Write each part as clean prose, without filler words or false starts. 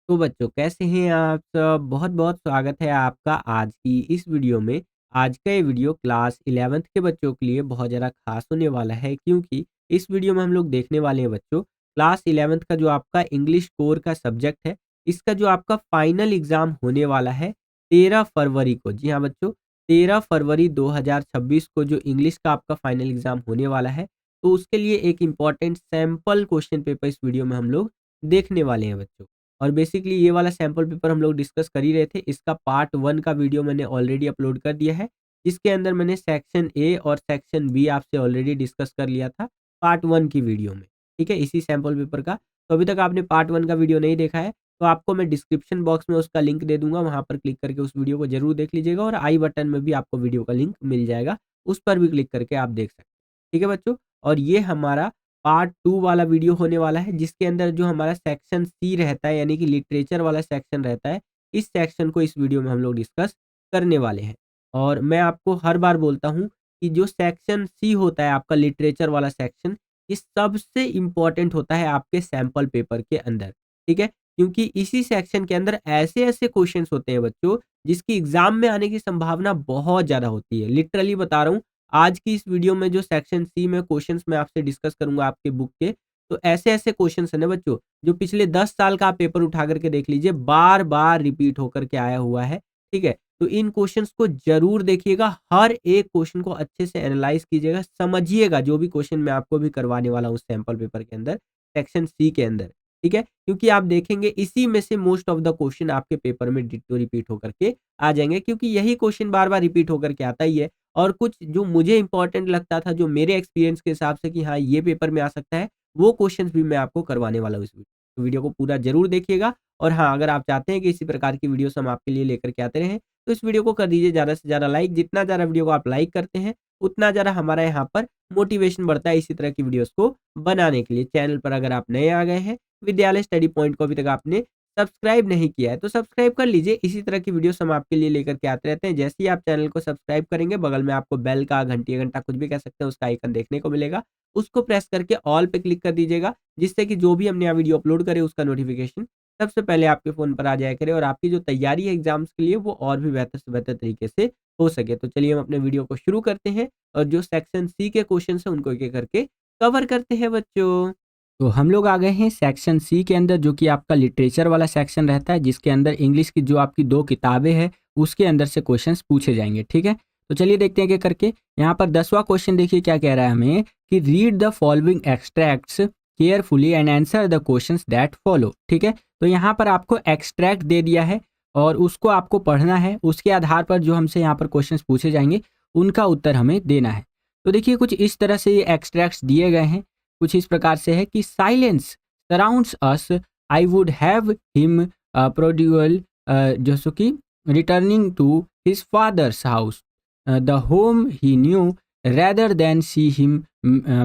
तो बच्चों कैसे हैं आप सब? बहुत-बहुत स्वागत है आपका आज की इस वीडियो में। आज का ये वीडियो क्लास 11th के बच्चों के लिए बहुत ज़्यादा ख़ास होने वाला है क्योंकि इस वीडियो में हम लोग देखने वाले हैं बच्चों क्लास 11th का जो आपका इंग्लिश कोर का सब्जेक्ट है, इसका जो आपका फाइनल एग्ज़ाम होने वाला है 13 फरवरी को। जी हाँ बच्चों, 13 फरवरी 2026 को जो इंग्लिश का आपका फाइनल एग्ज़ाम होने वाला है, तो उसके लिए एक इम्पॉर्टेंट सैंपल क्वेश्चन पेपर इस वीडियो में हम लोग देखने वाले हैं बच्चों। और बेसिकली ये वाला सैंपल पेपर हम लोग डिस्कस कर ही रहे थे। इसका पार्ट 1 का वीडियो मैंने ऑलरेडी अपलोड कर दिया है, जिसके अंदर मैंने सेक्शन ए और सेक्शन बी आपसे ऑलरेडी डिस्कस कर लिया था पार्ट 1 की वीडियो में। ठीक है? इसी सैंपल पेपर का। तो अभी तक आपने पार्ट 1 का वीडियो नहीं देखा है, तो आपको मैं डिस्क्रिप्शन बॉक्स में उसका लिंक दे दूँगा, वहाँ पर क्लिक करके उस वीडियो को ज़रूर देख लीजिएगा और आई बटन में भी आपको वीडियो का लिंक मिल जाएगा, उस पर भी क्लिक करके आप देख सकते हैं। ठीक है बच्चों? और ये हमारा पार्ट 2 वाला वीडियो होने वाला है, जिसके अंदर जो हमारा सेक्शन सी रहता है यानी कि लिटरेचर वाला सेक्शन रहता है, इस सेक्शन को इस वीडियो में हम लोग डिस्कस करने वाले हैं। और मैं आपको हर बार बोलता हूँ कि जो सेक्शन सी होता है आपका लिटरेचर वाला सेक्शन, ये सबसे इम्पोर्टेंट होता है आपके सैंपल पेपर के अंदर, ठीक है? क्योंकि इसी सेक्शन के अंदर ऐसे-ऐसे क्वेश्चन्स होते हैं बच्चों, जिसकी एग्ज़ाम में आने की संभावना बहुत ज़्यादा होती है। लिटरली बता रहा हूँ, आज की इस वीडियो में जो सेक्शन सी में क्वेश्चंस मैं आपसे डिस्कस करूँगा आपके बुक के, तो ऐसे-ऐसे क्वेश्चंस हैं ना बच्चों, जो पिछले 10 साल का आप पेपर उठा कर के देख लीजिए, बार-बार रिपीट होकर के आया हुआ है, ठीक है? तो इन क्वेश्चंस को ज़रूर देखिएगा, हर एक क्वेश्चन को अच्छे से एनालाइज़ कीजिएगा, समझिएगा जो भी क्वेश्चन मैं आपको भी करवाने वाला हूँ सैंपल पेपर के अंदर, सेक्शन सी के अंदर, ठीक है? क्योंकि आप देखेंगे इसी में से मोस्ट ऑफ द क्वेश्चन आपके पेपर में डिट्टो रिपीट होकर के आ जाएँगे क्योंकि यही क्वेश्चन बार-बार रिपीट होकर के आता ही है। और कुछ जो मुझे इम्पोर्टेंट लगता था, जो मेरे एक्सपीरियंस के हिसाब से कि हाँ, ये पेपर में आ सकता है, वो क्वेश्चंस भी मैं आपको करवाने वाला हूँ इस वीडियो। तो वीडियो को पूरा ज़रूर देखिएगा और हाँ, अगर आप चाहते हैं कि इसी प्रकार की वीडियोज़ हम आपके लिए लेकर के आते रहें, तो इस वीडियो को कर दीजिए ज़्यादा से ज़्यादा लाइक। जितना ज़्यादा वीडियो को आप लाइक करते हैं, उतना ज़्यादा हमारा यहाँ पर मोटिवेशन बढ़ता है इसी तरह की वीडियोज़ को बनाने के लिए। चैनल पर अगर आप नए आ गए हैं, विद्यालय स्टडी पॉइंट को अभी तक आपने सब्सक्राइब नहीं किया है, तो सब्सक्राइब कर लीजिए। इसी तरह की वीडियोस हम आपके लिए लेकर के आते रहते हैं। जैसे ही आप चैनल को सब्सक्राइब करेंगे, बगल में आपको बेल का, घंटी का घंटा कुछ भी कह सकते हैं, उसका आइकन देखने को मिलेगा। उसको प्रेस करके ऑल पे क्लिक कर दीजिएगा, जिससे कि जो भी हम नया वीडियो अपलोड करें, उसका नोटिफिकेशन सबसे पहले आपके फ़ोन पर आ जाया करे और आपकी जो तैयारी है एग्ज़ाम्स के लिए, वो और भी बेहतर से बेहतर तरीके से हो सके। तो चलिए हम अपने वीडियो को शुरू करते हैं और जो सेक्शन सी के क्वेश्चन्स हैं, उनको एक-एक करके कवर करते हैं बच्चों। तो हम लोग आ गए हैं सेक्शन सी के अंदर, जो कि आपका लिटरेचर वाला सेक्शन रहता है, जिसके अंदर इंग्लिश की जो आपकी 2 किताबें हैं, उसके अंदर से क्वेश्चंस पूछे जाएँगे, ठीक है? तो चलिए देखते हैं एक-एक करके। यहाँ पर 10वां क्वेश्चन देखिए क्या कह रहा है हमें कि read the following extracts carefully and answer the questions that follow, ठीक है? तो यहाँ पर आपको एक्सट्रैक्ट दे दिया है और उसको आपको पढ़ना है। उसके आधार पर जो हमसे यहाँ पर क्वेश्चंस पूछे जाएँगे, उनका उत्तर हमें देना है। तो देखिए कुछ इस तरह से ये एक्सट्रैक्ट्स दिए गए हैं। कुछ इस प्रकार से है कि silence surrounds us, I would have him prodigal जैसे कि returning to his father's house the home he knew rather than see him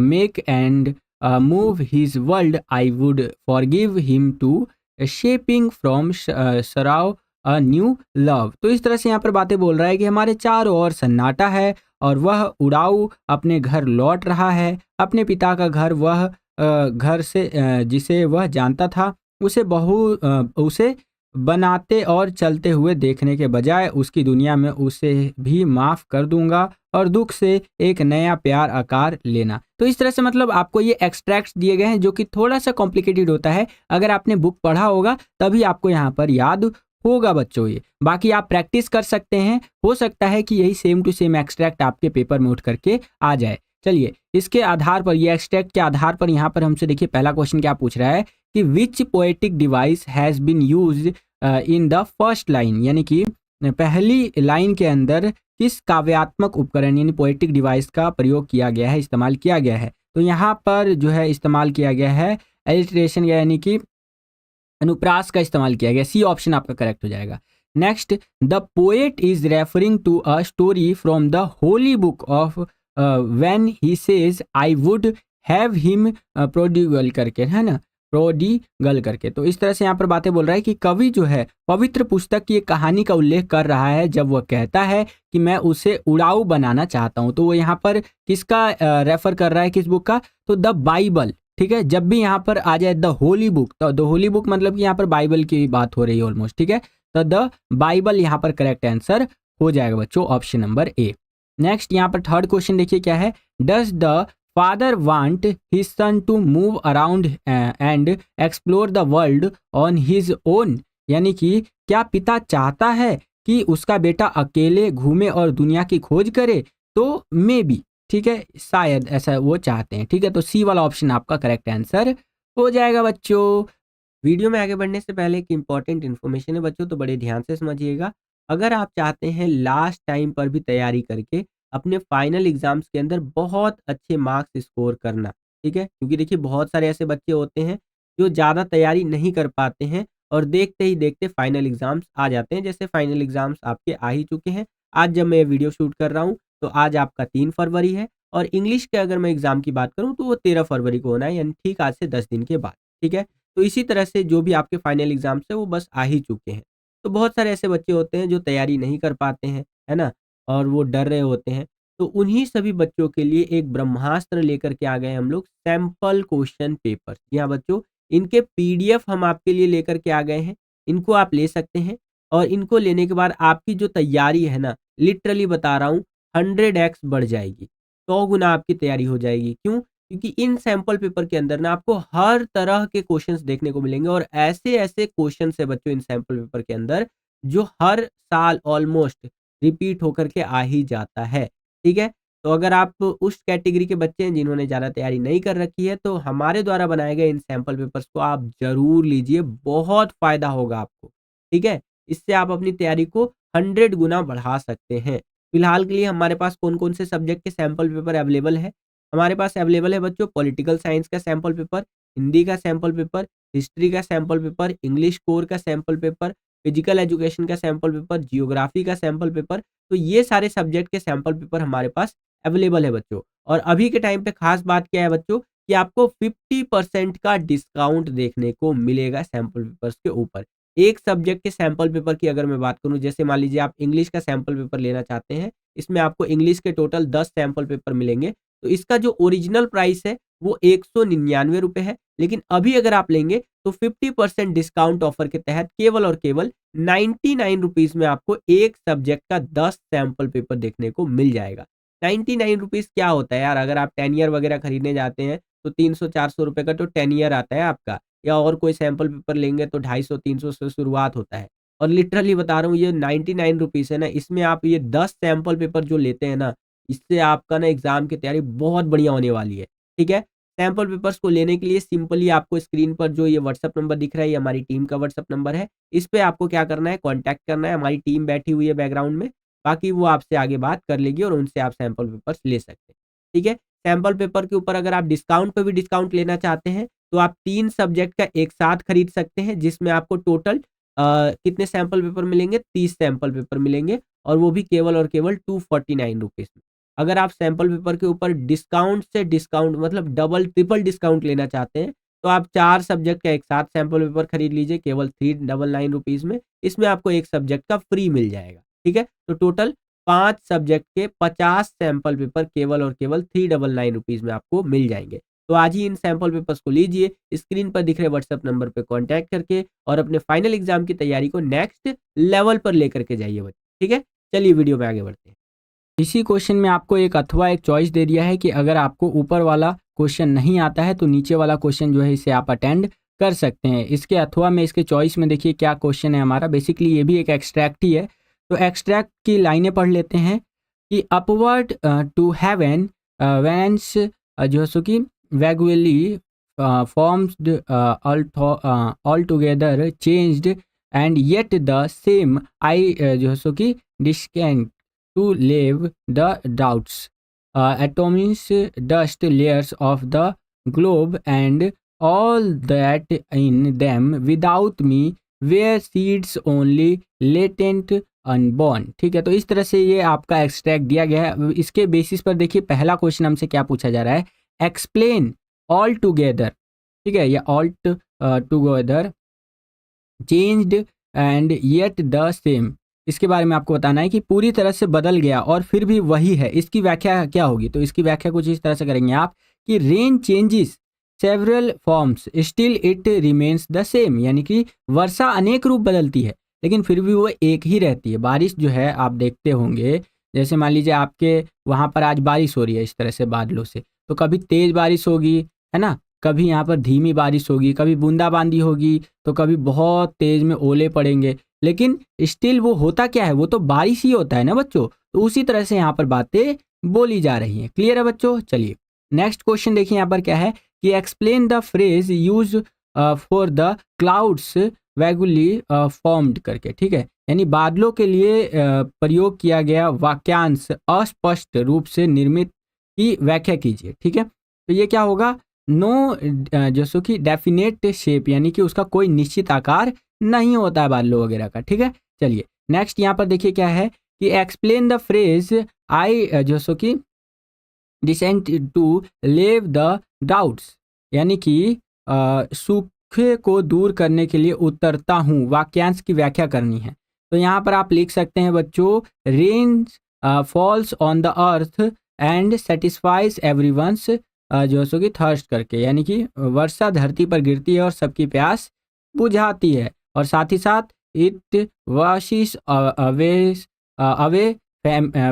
make and move his world, I would forgive him to shaping from sorrow a new love। तो इस तरह से यहाँ पर बातें बोल रहा है कि हमारे चारों ओर सन्नाटा है और वह उड़ाऊ अपने घर लौट रहा है। अपने पिता का घर, वह घर से जिसे वह जानता था, उसे बनाते और चलते हुए देखने के बजाय उसकी दुनिया में उसे भी माफ़ कर दूंगा और दुख से एक नया प्यार आकार लेना। तो इस तरह से मतलब आपको ये एक्सट्रैक्ट्स दिए गए हैं, जो कि थोड़ा सा कॉम्प्लिकेटेड होता है। अगर आपने बुक पढ़ा होगा तभी आपको यहाँ पर याद होगा बच्चों ये। बाकी आप प्रैक्टिस कर सकते हैं, हो सकता है कि यही सेम टू सेम एक्सट्रैक्ट आपके पेपर में उठ करके आ जाए। चलिए इसके आधार पर, ये एक्सट्रैक्ट के आधार पर यहाँ पर हमसे देखिए पहला क्वेश्चन क्या पूछ रहा है कि which poetic device has been used in the first line, यानी कि पहली लाइन के अंदर किस काव्यात्मक उपकरण यानी पोएटिक डिवाइस का प्रयोग किया गया है, इस्तेमाल किया गया है। तो यहाँ पर जो है इस्तेमाल किया गया है एलिट्रेशन, यानी कि अनुप्रास का इस्तेमाल किया गया। सी ऑप्शन आपका करेक्ट हो जाएगा। Next, the poet is referring to a story from the holy book of when he says I would have him prodigal करके, है ना, प्रोडिगल करके। तो इस तरह से यहाँ पर बातें बोल रहा है कि कवि जो है पवित्र पुस्तक की एक कहानी का उल्लेख कर रहा है जब वह कहता है कि मैं उसे उड़ाऊ बनाना चाहता हूँ। तो वो यहाँ पर किसका रेफर कर रहा है, किस बुक का? तो द बाइबल, ठीक है। जब भी यहाँ पर आ जाए द होली बुक, तो द होली बुक मतलब कि यहाँ पर बाइबल की बात हो रही है ऑलमोस्ट, ठीक है। तो द बाइबल यहाँ पर करेक्ट आंसर हो जाएगा बच्चों, ऑप्शन नंबर ए। नेक्स्ट यहाँ पर थर्ड क्वेश्चन देखिए क्या है। Does the father want his son to move around and explore the world on his own, यानी कि क्या पिता चाहता है कि उसका बेटा अकेले घूमे और दुनिया की खोज करे? तो मे बी, ठीक है, शायद ऐसा वो चाहते हैं, ठीक है। तो सी वाला ऑप्शन आपका करेक्ट आंसर हो जाएगा बच्चों। वीडियो में आगे बढ़ने से पहले एक इंपॉर्टेंट इन्फॉर्मेशन है बच्चों, तो बड़े ध्यान से समझिएगा। अगर आप चाहते हैं लास्ट टाइम पर भी तैयारी करके अपने फाइनल एग्जाम्स के अंदर बहुत अच्छे मार्क्स स्कोर करना, ठीक है, क्योंकि देखिए बहुत सारे ऐसे बच्चे होते हैं जो ज़्यादा तैयारी नहीं कर पाते हैं और देखते ही देखते फाइनल एग्जाम्स आ जाते हैं। जैसे फाइनल एग्जाम्स आपके आ ही चुके हैं। आज जब मैं वीडियो शूट कर रहा हूँ तो आज आपका 3 फरवरी है और इंग्लिश के अगर मैं एग्जाम की बात करूँ तो वो 13 फरवरी को होना है, यानी ठीक आज से 10 दिन के बाद, ठीक है। तो इसी तरह से जो भी आपके फाइनल एग्जाम्स है वो बस आ ही चुके हैं। तो बहुत सारे ऐसे बच्चे होते हैं जो तैयारी नहीं कर पाते हैं, है ना? और वो डर रहे होते हैं। तो उन्हीं सभी बच्चों के लिए एक ब्रह्मास्त्र लेकर के आ गए हम लोग, सैंपल क्वेश्चन पेपर। जी हाँ बच्चों, इनके पीडीएफ हम आपके लिए लेकर के आ गए हैं। इनको आप ले सकते हैं और इनको लेने के बाद आपकी जो तैयारी है ना, लिटरली बता रहा हूँ 100x बढ़ जाएगी। 100 गुना आपकी तैयारी हो जाएगी। क्यों? क्योंकि इन सैंपल पेपर के अंदर ना आपको हर तरह के क्वेश्चंस देखने को मिलेंगे और ऐसे-ऐसे क्वेश्चंस है बच्चों इन सैंपल पेपर के अंदर जो हर साल ऑलमोस्ट रिपीट होकर के आ ही जाता है, ठीक है? तो अगर आप उस कैटेगरी के बच्चे हैं जिन्होंने ज़्यादा तैयारी नहीं कर रखी है तो हमारे द्वारा बनाए गए इन सैंपल पेपर्स को आप ज़रूर लीजिए, बहुत फ़ायदा होगा आपको, ठीक है? इससे आप अपनी तैयारी को 100 गुना बढ़ा सकते हैं। फिलहाल के लिए हमारे पास कौन-कौन से सब्जेक्ट के सैंपल पेपर अवेलेबल है? हमारे पास अवेलेबल है बच्चों पॉलिटिकल साइंस का सैंपल पेपर, हिंदी का सैंपल पेपर, हिस्ट्री का सैंपल पेपर, इंग्लिश कोर का सैंपल पेपर, फिजिकल एजुकेशन का सैंपल पेपर, जियोग्राफी का सैंपल पेपर। तो ये सारे सब्जेक्ट के सैंपल पेपर हमारे पास अवेलेबल है बच्चों। और अभी के टाइम पे खास बात क्या है बच्चों कि आपको 50% का डिस्काउंट देखने को मिलेगा सैंपल पेपर्स के ऊपर। एक सब्जेक्ट के सैंपल पेपर की अगर मैं बात करूँ, जैसे मान लीजिए आप इंग्लिश का सैंपल पेपर लेना चाहते हैं, इसमें आपको इंग्लिश के टोटल 10 सैंपल पेपर मिलेंगे। तो इसका जो ओरिजिनल प्राइस है वो 199 रुपए है, लेकिन अभी अगर आप लेंगे तो 50% डिस्काउंट ऑफर के तहत केवल और केवल 99 रुपीज में आपको एक सब्जेक्ट का 10 सैंपल पेपर देखने को मिल जाएगा। 99 रुपीज क्या होता है यार? अगर आप 10 ईयर वगैरह खरीदने जाते हैं तो 300-400 रुपए का तो 10 ईयर आता है आपका, या और कोई सैंपल पेपर लेंगे तो 250-300 से शुरुआत होता है। और लिटरली बता रहा हूँ ये 99 रुपीज है ना, इसमें आप ये 10 सैंपल पेपर जो लेते हैं ना, इससे आपका ना एग्जाम की तैयारी बहुत बढ़िया होने वाली है, ठीक है। सैंपल पेपर्स को लेने के लिए सिंपली आपको स्क्रीन पर जो ये व्हाट्सएप नंबर दिख रहा है, ये हमारी टीम का व्हाट्सएप नंबर है। इस पे आपको क्या करना है, कांटेक्ट करना है। हमारी टीम बैठी हुई है बैकग्राउंड में, बाकी वो आपसे आगे बात कर लेगी और उनसे आप सैंपल पेपर्स ले सकते हैं, ठीक है। सैंपल पेपर के ऊपर अगर आप डिस्काउंट पे भी डिस्काउंट लेना चाहते हैं तो आप 3 सब्जेक्ट का एक साथ खरीद सकते हैं, जिसमें आपको टोटल कितने सैंपल पेपर मिलेंगे? 30 सैंपल पेपर मिलेंगे और वो भी केवल और केवल 249 रुपीज़ में। अगर आप सैंपल पेपर के ऊपर डिस्काउंट से डिस्काउंट मतलब डबल ट्रिपल डिस्काउंट लेना चाहते हैं, तो आप 4 सब्जेक्ट का एक साथ सैंपल पेपर खरीद लीजिए केवल 399 रुपीज़ में। इसमें आपको 1 सब्जेक्ट का फ्री मिल जाएगा, ठीक है? तो टोटल 5 सब्जेक्ट के 50 सैंपल पेपर केवल और केवल 399 रुपीज़ में आपको मिल जाएँगे। तो आज ही इन सैंपल पेपर्स को लीजिए, स्क्रीन पर दिख रहे व्हाट्सएप नंबर पे कॉन्टैक्ट करके और अपने फाइनल एग्जाम की तैयारी को नेक्स्ट लेवल पर लेकर के जाइए बच्चे, ठीक है? चलिए वीडियो में आगे बढ़ते हैं। इसी क्वेश्चन में आपको एक अथवा एक चॉइस दे दिया है कि अगर आपको ऊपर वाला क्वेश्चन नहीं आता है तो नीचे वाला क्वेश्चन जो है इसे आप अटेंड कर सकते हैं। इसके अथवा में इसके चॉइस में देखिए क्या क्वेश्चन है हमारा। बेसिकली ये भी एक एक्सट्रैक्ट ही है। तो एक्सट्रैक्ट की लाइनें पढ़ लेते हैं कि अपवर्ड टू हेवन वेंस जो है सो कि vaguely formed all together changed and yet the same I जो है सो कि डिस्केंट to leave the doubts. Atoms, dust layers of the globe, and all that in them without me were seeds only latent unborn. ठीक है, तो इस तरह से ये आपका एक्सट्रैक्ट दिया गया है। इसके बेसिस पर देखिए पहला क्वेश्चन हमसे क्या पूछा जा रहा है, एक्सप्लेन ऑल टुगेदर, ठीक है, या all together changed and yet the same, इसके बारे में आपको बताना है कि पूरी तरह से बदल गया और फिर भी वही है। इसकी व्याख्या क्या होगी? तो इसकी व्याख्या कुछ इस तरह से करेंगे आप कि rain changes several forms still it remains the same, यानी कि वर्षा अनेक रूप बदलती है लेकिन फिर भी वो एक ही रहती है। बारिश जो है आप देखते होंगे, जैसे मान लीजिए आपके वहाँ पर आज बारिश हो रही है इस तरह से बादलों से, तो कभी तेज बारिश होगी, है ना, कभी यहाँ पर धीमी बारिश होगी, कभी बूंदाबांदी होगी, तो कभी बहुत तेज में ओले पड़ेंगे, लेकिन स्टिल वो होता क्या है, वो तो बारिश ही होता है ना बच्चों। तो उसी तरह से यहाँ पर बातें बोली जा रही हैं। क्लियर है बच्चों? चलिए नेक्स्ट क्वेश्चन देखिए यहाँ पर क्या है कि explain the phrase use for the clouds vaguely formed करके, ठीक है, यानी बादलों के लिए प्रयोग किया गया वाक्यांश अस्पष्ट रूप से निर्मित की व्याख्या कीजिए। ठीक है, तो ये क्या होगा, नो जैसो कि डेफिनेट शेप, यानी कि उसका कोई निश्चित आकार नहीं होता है बादलों वगैरह का। ठीक है, चलिए नेक्स्ट यहाँ पर देखिए क्या है कि एक्सप्लेन द फ्रेज आई जैसो कि डिसेंट टू लेव द डाउट्स, यानी कि सूखे को दूर करने के लिए उतरता हूँ, वाक्यांश की व्याख्या करनी है। तो यहाँ पर आप लिख सकते हैं बच्चों, rain falls on the earth and satisfies everyone's जो सो कि थर्स्ट करके, यानी कि वर्षा धरती पर गिरती है और सबकी प्यास बुझाती है, और साथ ही साथ इट वाशिश अवे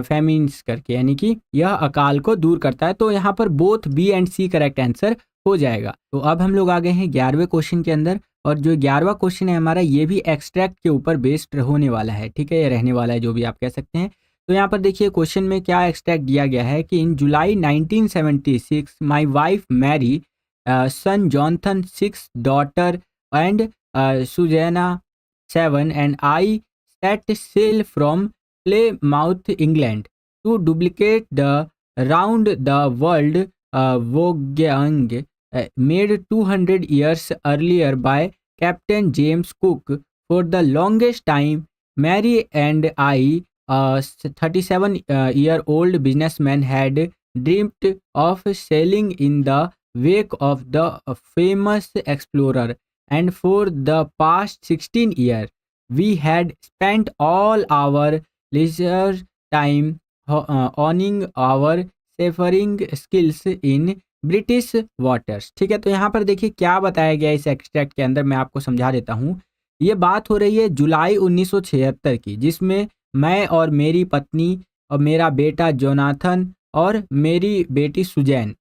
फेमिन्स करके, यानी कि यह अकाल को दूर करता है। तो यहाँ पर both B and C correct answer हो जाएगा। तो अब हम लोग आ गए हैं 11वें क्वेश्चन के अंदर, और जो 11वां क्वेश्चन है हमारा, ये भी एक्सट्रैक्ट के ऊपर बेस्ड होने वाला है। ठीक है, ये रहने वाला है, जो भी आप कह सकते हैं। तो यहाँ पर देखिए क्वेश्चन में क्या एक्सट्रैक्ट दिया गया है कि in July 1976 my wife Mary son Jonathan 6 daughter and Suzanne 7 and I set sail from Plymouth, England, to duplicate the round the world voyage made 200 years earlier by Captain James Cook. For the longest time, Mary and I, a 37-year-old businessman, had dreamt of sailing in the wake of the famous explorer, and for the past 16 years, we had spent all our leisure time honing our seafaring skills in British waters. ठीक है, तो यहाँ पर देखिए क्या बताया गया इस एक्सट्रैक्ट के अंदर, मैं आपको समझा देता हूँ। ये बात हो रही है जुलाई 1976 की, जिसमें मैं और मेरी पत्नी और मेरा बेटा जोनाथन और मेरी बेटी सुजैन,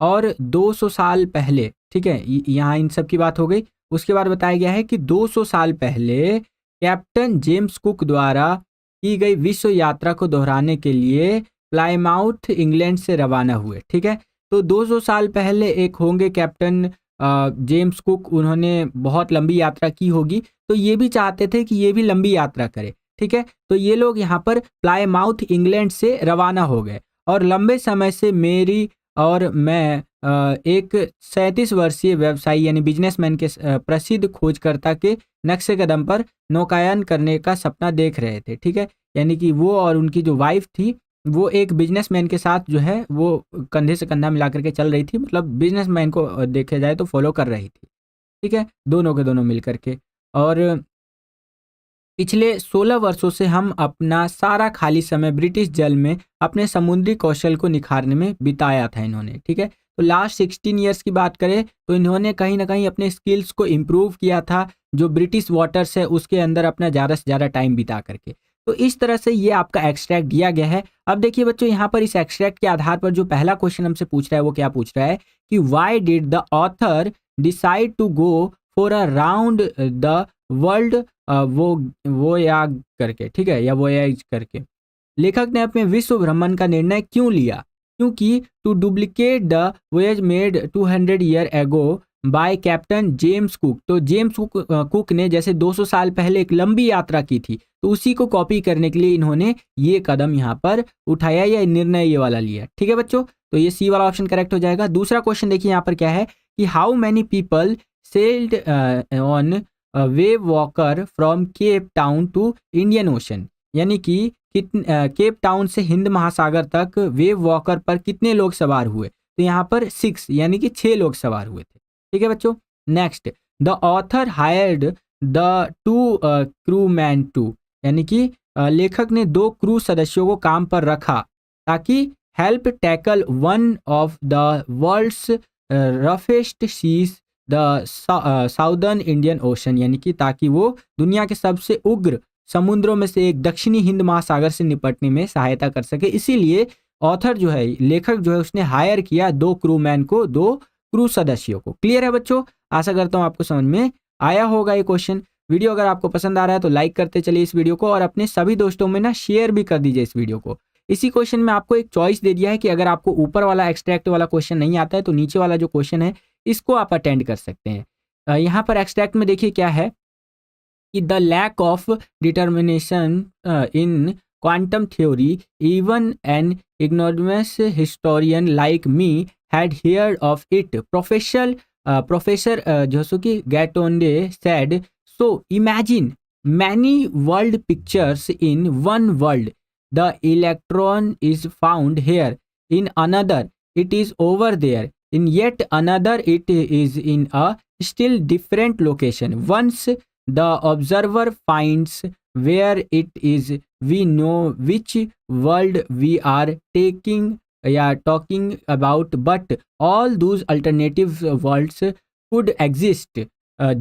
और 200 साल पहले, ठीक है, यहाँ इन सब की बात हो गई। उसके बाद बताया गया है कि 200 साल पहले कैप्टन जेम्स कुक द्वारा की गई विश्व यात्रा को दोहराने के लिए प्लाईमाउथ इंग्लैंड से रवाना हुए। ठीक है, तो 200 साल पहले एक होंगे कैप्टन जेम्स कुक, उन्होंने बहुत लंबी यात्रा की होगी, तो ये भी चाहते थे कि ये भी लंबी यात्रा करे। ठीक है, तो ये लोग यहाँ पर प्लाईमाउथ इंग्लैंड से रवाना हो गए, और लंबे समय से मेरी और मैं एक 37 वर्षीय व्यवसायी यानी बिजनेसमैन के प्रसिद्ध खोजकर्ता के नक्शे कदम पर नौकायन करने का सपना देख रहे थे। ठीक है, यानी कि वो और उनकी जो वाइफ थी, वो एक बिजनेसमैन के साथ जो है वो कंधे से कंधा मिला करके चल रही थी, मतलब बिजनेसमैन को देखा जाए तो फॉलो कर रही थी। ठीक है, दोनों के दोनों मिल करके। और पिछले 16 वर्षों से हम अपना सारा खाली समय ब्रिटिश जल में अपने समुद्री कौशल को निखारने में बिताया था इन्होंने। ठीक है, तो लास्ट 16 ईयर्स की बात करें तो इन्होंने कहीं ना कहीं अपने स्किल्स को इम्प्रूव किया था, जो ब्रिटिश वाटर्स है उसके अंदर अपना ज़्यादा से ज़्यादा टाइम बिता करके। तो इस तरह से ये आपका एक्सट्रैक्ट दिया गया है। अब देखिए बच्चों, यहाँ पर इस एक्सट्रैक्ट के आधार पर जो पहला क्वेश्चन हमसे पूछ रहा है वो क्या पूछ रहा है कि why did the author decide to go for a round the world वो या करके, ठीक है, या वोयाज करके। लेखक ने अपने विश्व भ्रमण का निर्णय क्यों लिया? क्योंकि to duplicate the voyage made 200 year ago by Captain James Cook. तो जेम्स कुक ने जैसे 200 साल पहले एक लंबी यात्रा की थी, तो उसी को कॉपी करने के लिए इन्होंने ये कदम यहाँ पर उठाया या निर्णय ये वाला लिया। ठीक है बच्चों, तो ये सी वाला ऑप्शन करेक्ट हो जाएगा। दूसरा क्वेश्चन देखिए यहाँ पर क्या है कि how many people sailed on Wave Walker from Cape Town to Indian Ocean, यानी कि केप टाउन से हिंद महासागर तक वेव वॉकर पर कितने लोग सवार हुए? तो यहाँ पर 6 यानी कि 6 लोग सवार हुए थे। ठीक है बच्चों, next, the author hired the 2 crewman to, यानी कि लेखक ने 2 क्रू सदस्यों को काम पर रखा ताकि help tackle one of the world's roughest seas the southern Indian Ocean, यानी कि ताकि वो दुनिया के सबसे उग्र समुद्रों में से एक दक्षिणी हिंद महासागर से निपटने में सहायता कर सके। इसीलिए ऑथर जो है, लेखक जो है, उसने हायर किया 2 क्रूमैन को, 2 क्रू सदस्यों को। क्लियर है बच्चों? आशा करता हूं आपको समझ में आया होगा ये क्वेश्चन। वीडियो अगर आपको पसंद आ रहा है तो लाइक करते चलिए इस वीडियो को, और अपने सभी दोस्तों में ना शेयर भी कर दीजिए इस वीडियो को। इसी क्वेश्चन में आपको एक चॉइस दे दिया है कि अगर आपको ऊपर वाला एक्सट्रैक्ट वाला क्वेश्चन नहीं आता है तो नीचे वाला जो क्वेश्चन है इसको आप अटेंड कर सकते हैं। यहाँ पर एक्सट्रैक्ट में देखिए क्या है कि the lack of determination in quantum theory, even an ignorant historian like me had heard of it. Professor Josuke Gatonde said, so imagine many world pictures in one world. The electron is found here, in another it is over there, in yet another it is in a still different location. Once the observer finds where it is, we know which world we are talking about, but all those alternative worlds could exist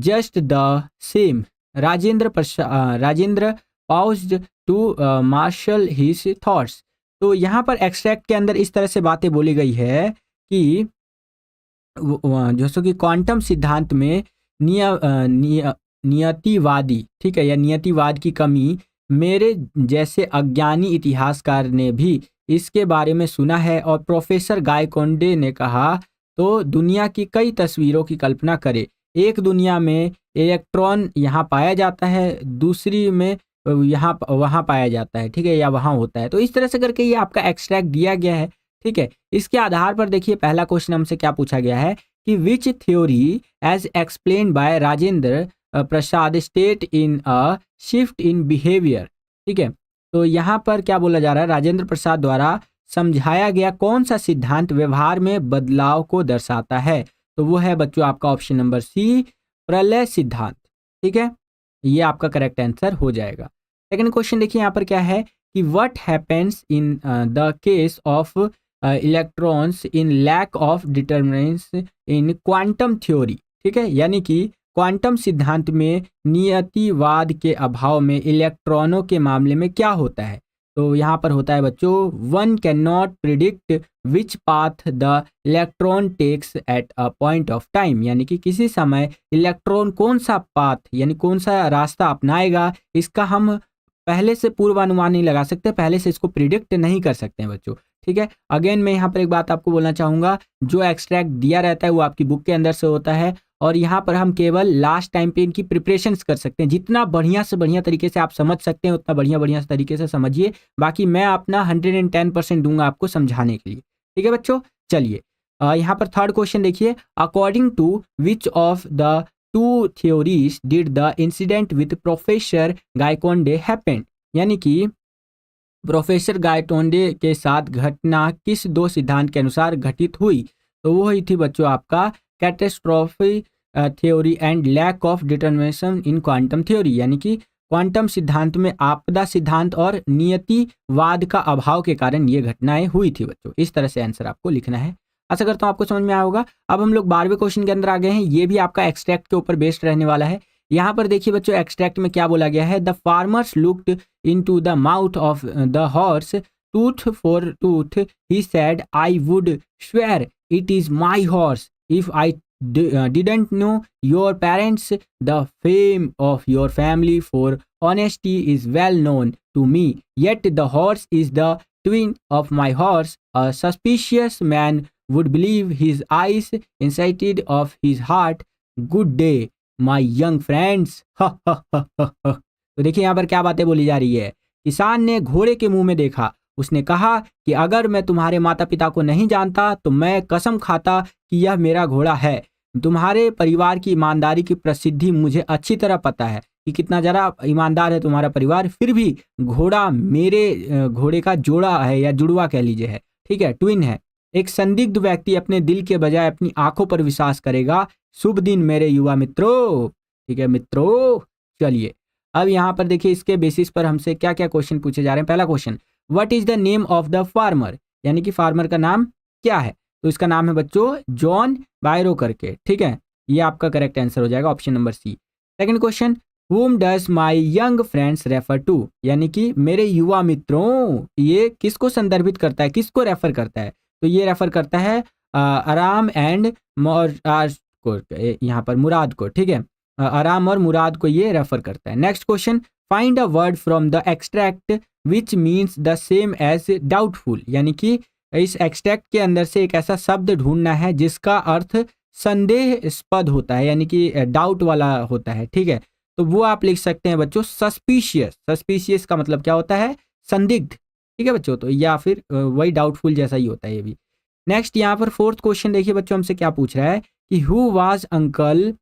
just the same. Rajendra paused to marshal his thoughts. तो यहाँ पर extract के अंदर इस तरह से बातें बोली गई है कि जैसे कि क्वांटम सिद्धांत में नियतिवादी, ठीक है, या नियतिवाद की कमी मेरे जैसे अज्ञानी इतिहासकार ने भी इसके बारे में सुना है। और प्रोफेसर गायकोंडे ने कहा, तो दुनिया की कई तस्वीरों की कल्पना करें। एक दुनिया में इलेक्ट्रॉन यहाँ पाया जाता है, दूसरी में यहाँ वहाँ पाया जाता है, ठीक है, या वहाँ होता है। तो इस तरह से करके ये आपका एक्सट्रैक्ट दिया गया है, ठीक है। इसके आधार पर देखिए पहला क्वेश्चन हमसे क्या पूछा गया है कि which theory as explain by Rajendra Prasad state in a shift in behaviour, ठीक है। तो यहाँ पर क्या बोला जा रहा है, राजेंद्र प्रसाद द्वारा समझाया गया कौन सा सिद्धांत व्यवहार में बदलाव को दर्शाता है। तो वो है बच्चों आपका ऑप्शन नंबर सी, प्रलय सिद्धांत, ठीक है। ये आपका करेक्ट आंसर हो जाएगा। सेकंड क्वेश्चन देखिए यहाँ पर क्या है कि what happens in the case of electrons in lack of determinance in quantum theory, ठीक है। यानी कि क्वांटम सिद्धांत में नियतिवाद के अभाव में इलेक्ट्रॉनों के मामले में क्या होता है। तो यहाँ पर होता है बच्चों, one can not predict which path the electron takes at a point of time, यानी कि किसी समय इलेक्ट्रॉन कौन सा पाथ यानी कौन सा रास्ता अपनाएगा, इसका हम पहले से पूर्वानुमान नहीं लगा सकते, पहले से इसको प्रिडिक्ट नहीं कर सकते हैं बच्चों, ठीक है। अगेन मैं यहाँ पर एक बात आपको बोलना चाहूँगा, जो एक्सट्रैक्ट दिया रहता है वो आपकी बुक के अंदर से होता है, और यहाँ पर हम केवल लास्ट टाइम पे इनकी प्रिपरेशंस कर सकते हैं। जितना बढ़िया से बढ़िया तरीके से आप समझ सकते हैं उतना बढ़िया से तरीके से समझिए, बाकी मैं अपना 110% दूंगा आपको समझाने के लिए, ठीक है बच्चों। चलिए यहाँ पर थर्ड क्वेश्चन देखिए, according to which of the two theories did the incident with professor Gaitonde happened, यानी कि प्रोफेसर गायकोंडे के साथ घटना किस 2 सिद्धांत के अनुसार घटित हुई। तो वो ही थी बच्चों आपका catastrophe theory and lack of determination in quantum theory, यानी कि क्वांटम सिद्धांत में आपदा सिद्धांत और नियतिवाद का अभाव के कारण ये घटनाएं हुई थी बच्चों। इस तरह से आंसर आपको लिखना है। आशा करता हूँ आपको समझ में आया होगा। अब हम लोग 12वें क्वेश्चन के अंदर आ गए हैं। ये भी आपका एक्सट्रैक्ट के ऊपर बेस्ड रहने वाला है। यहाँ पर देखिए बच्चों एक्सट्रैक्ट में क्या बोला गया है, the farmers looked into the mouth of the horse tooth for tooth, he said I would swear it is my horse if I didn't know your parents. The fame of your family for honesty is well known to me, yet the horse is the twin of my horse. A suspicious man would believe his eyes incited of his heart. Good day my young friends. तो देखिए यहाँ पर क्या बातें बोली जा रही है। किसान ने घोड़े के मुंह में देखा, उसने कहा कि अगर मैं तुम्हारे माता पिता को नहीं जानता तो मैं कसम खाता कि यह मेरा घोड़ा है। तुम्हारे परिवार की ईमानदारी की प्रसिद्धि मुझे अच्छी तरह पता है कि कितना ज़रा ईमानदार है तुम्हारा परिवार, फिर भी घोड़ा मेरे घोड़े का जोड़ा है या जुड़वा कह लीजिए है, ठीक है, ट्विन है। एक संदिग्ध व्यक्ति अपने दिल के बजाय अपनी आंखों पर विश्वास करेगा। शुभ दिन मेरे युवा मित्रों, ठीक है मित्रों। चलिए अब यहाँ पर देखिए इसके बेसिस पर हमसे क्या क्या क्वेश्चन पूछे जा रहे हैं। पहला question, what is the name of the farmer, यानी कि फार्मर का नाम क्या है। तो इसका नाम है बच्चों जॉन बायरो करके, ठीक है। ये आपका करेक्ट आंसर हो जाएगा option number C. Second question, whom does my young friends refer to, यानी कि मेरे युवा मित्रों, ये किसको संदर्भित करता है, किसको रेफर करता है? तो ये रेफर करता है आराम एंड मुराद को, यहाँ पर मुराद को, ठीक है। आराम और मुराद को ये रेफर करता है। Next question, find a word from the extract which means the same as doubtful, यानी कि इस एक्सट्रैक्ट के अंदर से एक ऐसा शब्द ढूंढना है जिसका अर्थ संदेहास्पद होता है, यानी कि डाउट वाला होता है, ठीक है। तो वो आप लिख सकते हैं बच्चों सस्पिशियस। सस्पिशियस का मतलब क्या होता है? संदिग्ध, ठीक है बच्चों। तो या फिर वही डाउटफुल जैसा ही होता है ये भी। नेक्स्ट यहाँ पर फोर्थ क्वेश्चन देखिए बच्चों, हमसे क्या पूछ रहा है कि हु वाज अंकल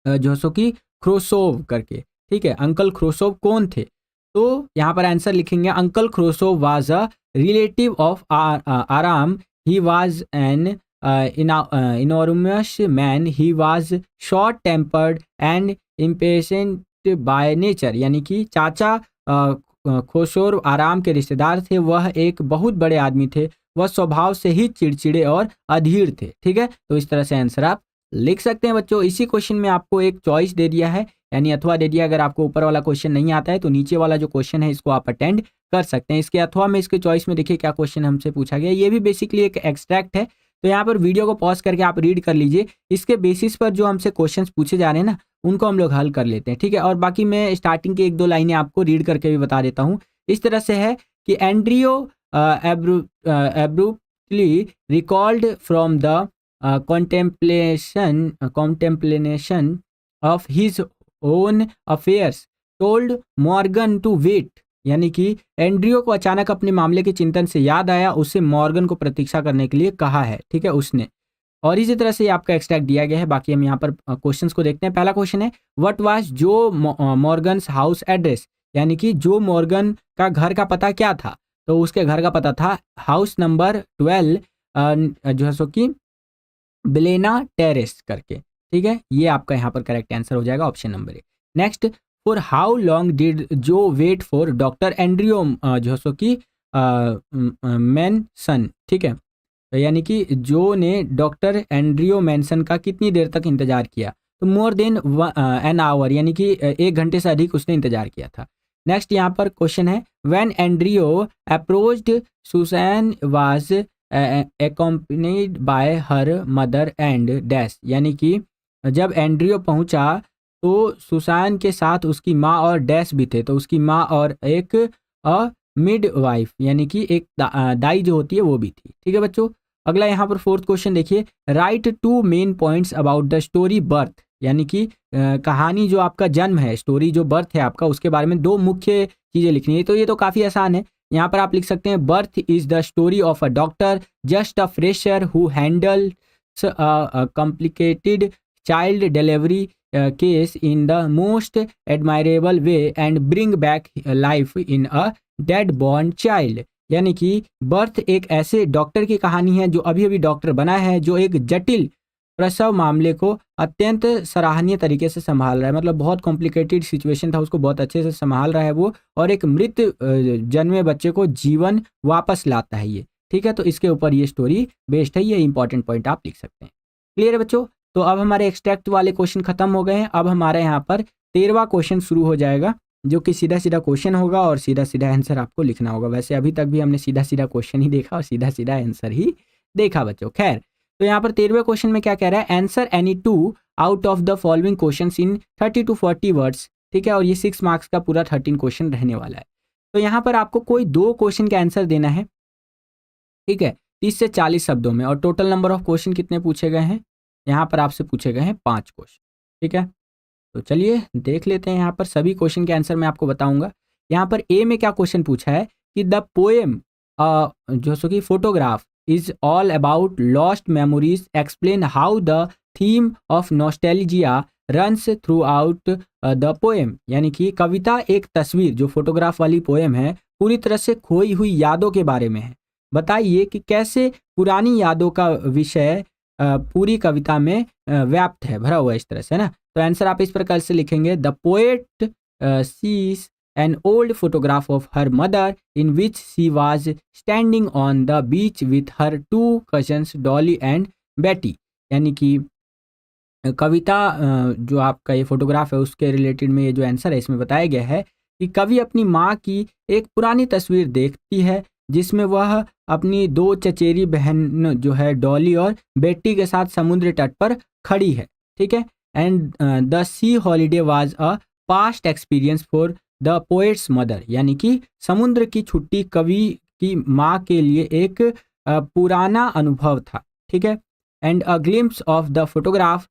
जो सो कि ख्रोसोव करके, ठीक है। अंकल ख्रोसोव कौन थे? तो यहाँ पर आंसर लिखेंगे अंकल ख्रोसोव was a relative of Aram, he was an enormous man, he was short tempered and impatient by nature, यानी कि चाचा खोशोर आराम के रिश्तेदार थे, वह एक बहुत बड़े आदमी थे, वह स्वभाव से ही चिड़चिड़े और अधीर थे, ठीक है। तो इस तरह से आंसर आप लिख सकते हैं बच्चों। इसी क्वेश्चन में आपको एक चॉइस दे दिया है, यानी अथवा दे दिया। अगर आपको ऊपर वाला क्वेश्चन नहीं आता है तो नीचे वाला जो क्वेश्चन है इसको आप अटेंड कर सकते हैं। इसके अथवा में इसके चॉइस में देखिए क्या क्वेश्चन हमसे पूछा गया। ये भी बेसिकली एक एक्सट्रैक्ट है, तो यहाँ पर वीडियो को पॉज करके आप रीड कर लीजिए। इसके बेसिस पर जो हमसे क्वेश्चंस पूछे जा रहे हैं ना, उनको हम लोग हल कर लेते हैं, ठीक है। और बाकी मैं स्टार्टिंग की एक दो लाइनें आपको रीड करके भी बता देता हूँ। इस तरह से है कि एंड्रियो एब्रुप्टली रिकॉल्ड फ्रॉम द contemplation of his own affairs told Morgan to wait, यानी कि एंड्रियो को अचानक अपने मामले के चिंतन से याद आया, उसे मॉर्गन को प्रतीक्षा करने के लिए कहा है, ठीक है, उसने। और इसी तरह से आपका एक्सट्रैक्ट दिया गया है। बाकी हम यहाँ पर क्वेश्चंस को देखते हैं। पहला क्वेश्चन है व्हाट वाज जो मॉर्गन्स हाउस एड्रेस, यानी कि जो मॉर्गन का घर का पता क्या था? तो उसके घर का पता था हाउस नंबर 12 जो है सो कि बेलेना टेरेस करके, ठीक है। ये आपका यहाँ पर करेक्ट आंसर हो जाएगा option number A. Next, for how long did जो वेट फॉर डॉक्टर एंड्रियो जो सो कि मैनसन, ठीक है। यानी कि जो ने डॉक्टर एंड्रियो मैनसन का कितनी देर तक इंतजार किया? तो मोर देन एन आवर, यानी कि 1 घंटे से अधिक उसने इंतजार किया था। नेक्स्ट यहाँ पर क्वेश्चन है when एंड्रियो approached Susan was accompanied by her mother and dash, यानी कि जब एंड्रियो पहुंचा तो सुसान के साथ उसकी माँ और डैश भी थे। तो उसकी माँ और एक मिडवाइफ, यानी कि एक दाई जो होती है वो भी थी, ठीक है बच्चों। अगला यहाँ पर फोर्थ क्वेश्चन देखिए, right 2 main points about the story birth, यानी कि कहानी जो आपका जन्म है, स्टोरी जो बर्थ है आपका, उसके बारे में 2 मुख्य चीज़ें लिखनी है। तो ये तो काफ़ी आसान है। यहाँ पर आप लिख सकते हैं birth is the story of a doctor just a fresher who handles complicated child delivery case in the most admirable way and bring back life in a dead born child, यानी कि बर्थ एक ऐसे doctor की कहानी है जो अभी अभी डॉक्टर बना है, जो एक जटिल प्रसव मामले को अत्यंत सराहनीय तरीके से संभाल रहा है। मतलब बहुत कॉम्प्लिकेटेड सिचुएशन था, उसको बहुत अच्छे से संभाल रहा है वो, और एक मृत जन्मे बच्चे को जीवन वापस लाता है ये, ठीक है। तो इसके ऊपर ये स्टोरी बेस्ड है। ये इंपॉर्टेंट पॉइंट आप लिख सकते हैं। क्लियर है बच्चों? तो अब हमारे एक्सट्रैक्ट वाले क्वेश्चन खत्म हो गए हैं। अब हमारे यहाँ पर 13वां क्वेश्चन शुरू हो जाएगा, जो कि सीधा सीधा क्वेश्चन होगा और सीधा सीधा आंसर आपको लिखना होगा। वैसे अभी तक भी हमने सीधा सीधा क्वेश्चन ही देखा और सीधा सीधा आंसर ही देखा बच्चों। खैर, तो यहाँ पर 13वें क्वेश्चन में क्या कह रहा है, answer any 2 out of the following questions in 30 to 40 words, ठीक है। और ये 6 मार्क्स का पूरा 13 क्वेश्चन रहने वाला है। तो यहाँ पर आपको कोई 2 क्वेश्चन का आंसर देना है, ठीक है, 30 से 40 शब्दों में। और टोटल नंबर ऑफ क्वेश्चन कितने पूछे गए हैं? यहाँ पर आपसे पूछे गए हैं 5 क्वेश्चन, ठीक है। तो चलिए देख लेते हैं। यहाँ पर सभी क्वेश्चन के आंसर मैं आपको बताऊंगा। यहाँ पर ए में क्या क्वेश्चन पूछा है कि द पोएम जो सो कि photograph is all about lost memories, explain how the theme of nostalgia runs throughout the poem, यानी कि कविता एक तस्वीर जो फोटोग्राफ वाली पोएम है पूरी तरह से खोई हुई यादों के बारे में है। बताइए कि कैसे पुरानी यादों का विषय पूरी कविता में व्याप्त है, भरा हुआ है इस तरह से, है ना। तो आंसर आप इस प्रकार से लिखेंगे, the poet sees an old photograph of her mother in which she was standing on the beach with her 2 cousins Dolly and Betty, यानी कि कविता जो आपका ये फोटोग्राफ है उसके रिलेटेड में ये जो आंसर है इसमें बताया गया है कि कवि अपनी माँ की एक पुरानी तस्वीर देखती है जिसमें वह अपनी दो चचेरी बहन जो है डॉली और बेटी के साथ समुद्र तट पर खड़ी है। ठीक है। And the C holiday was a past experience for the poets mother, यानी कि समुद्र की छुट्टी कवि की माँ के लिए एक पुराना अनुभव था। ठीक है। And a glimpse of the photograph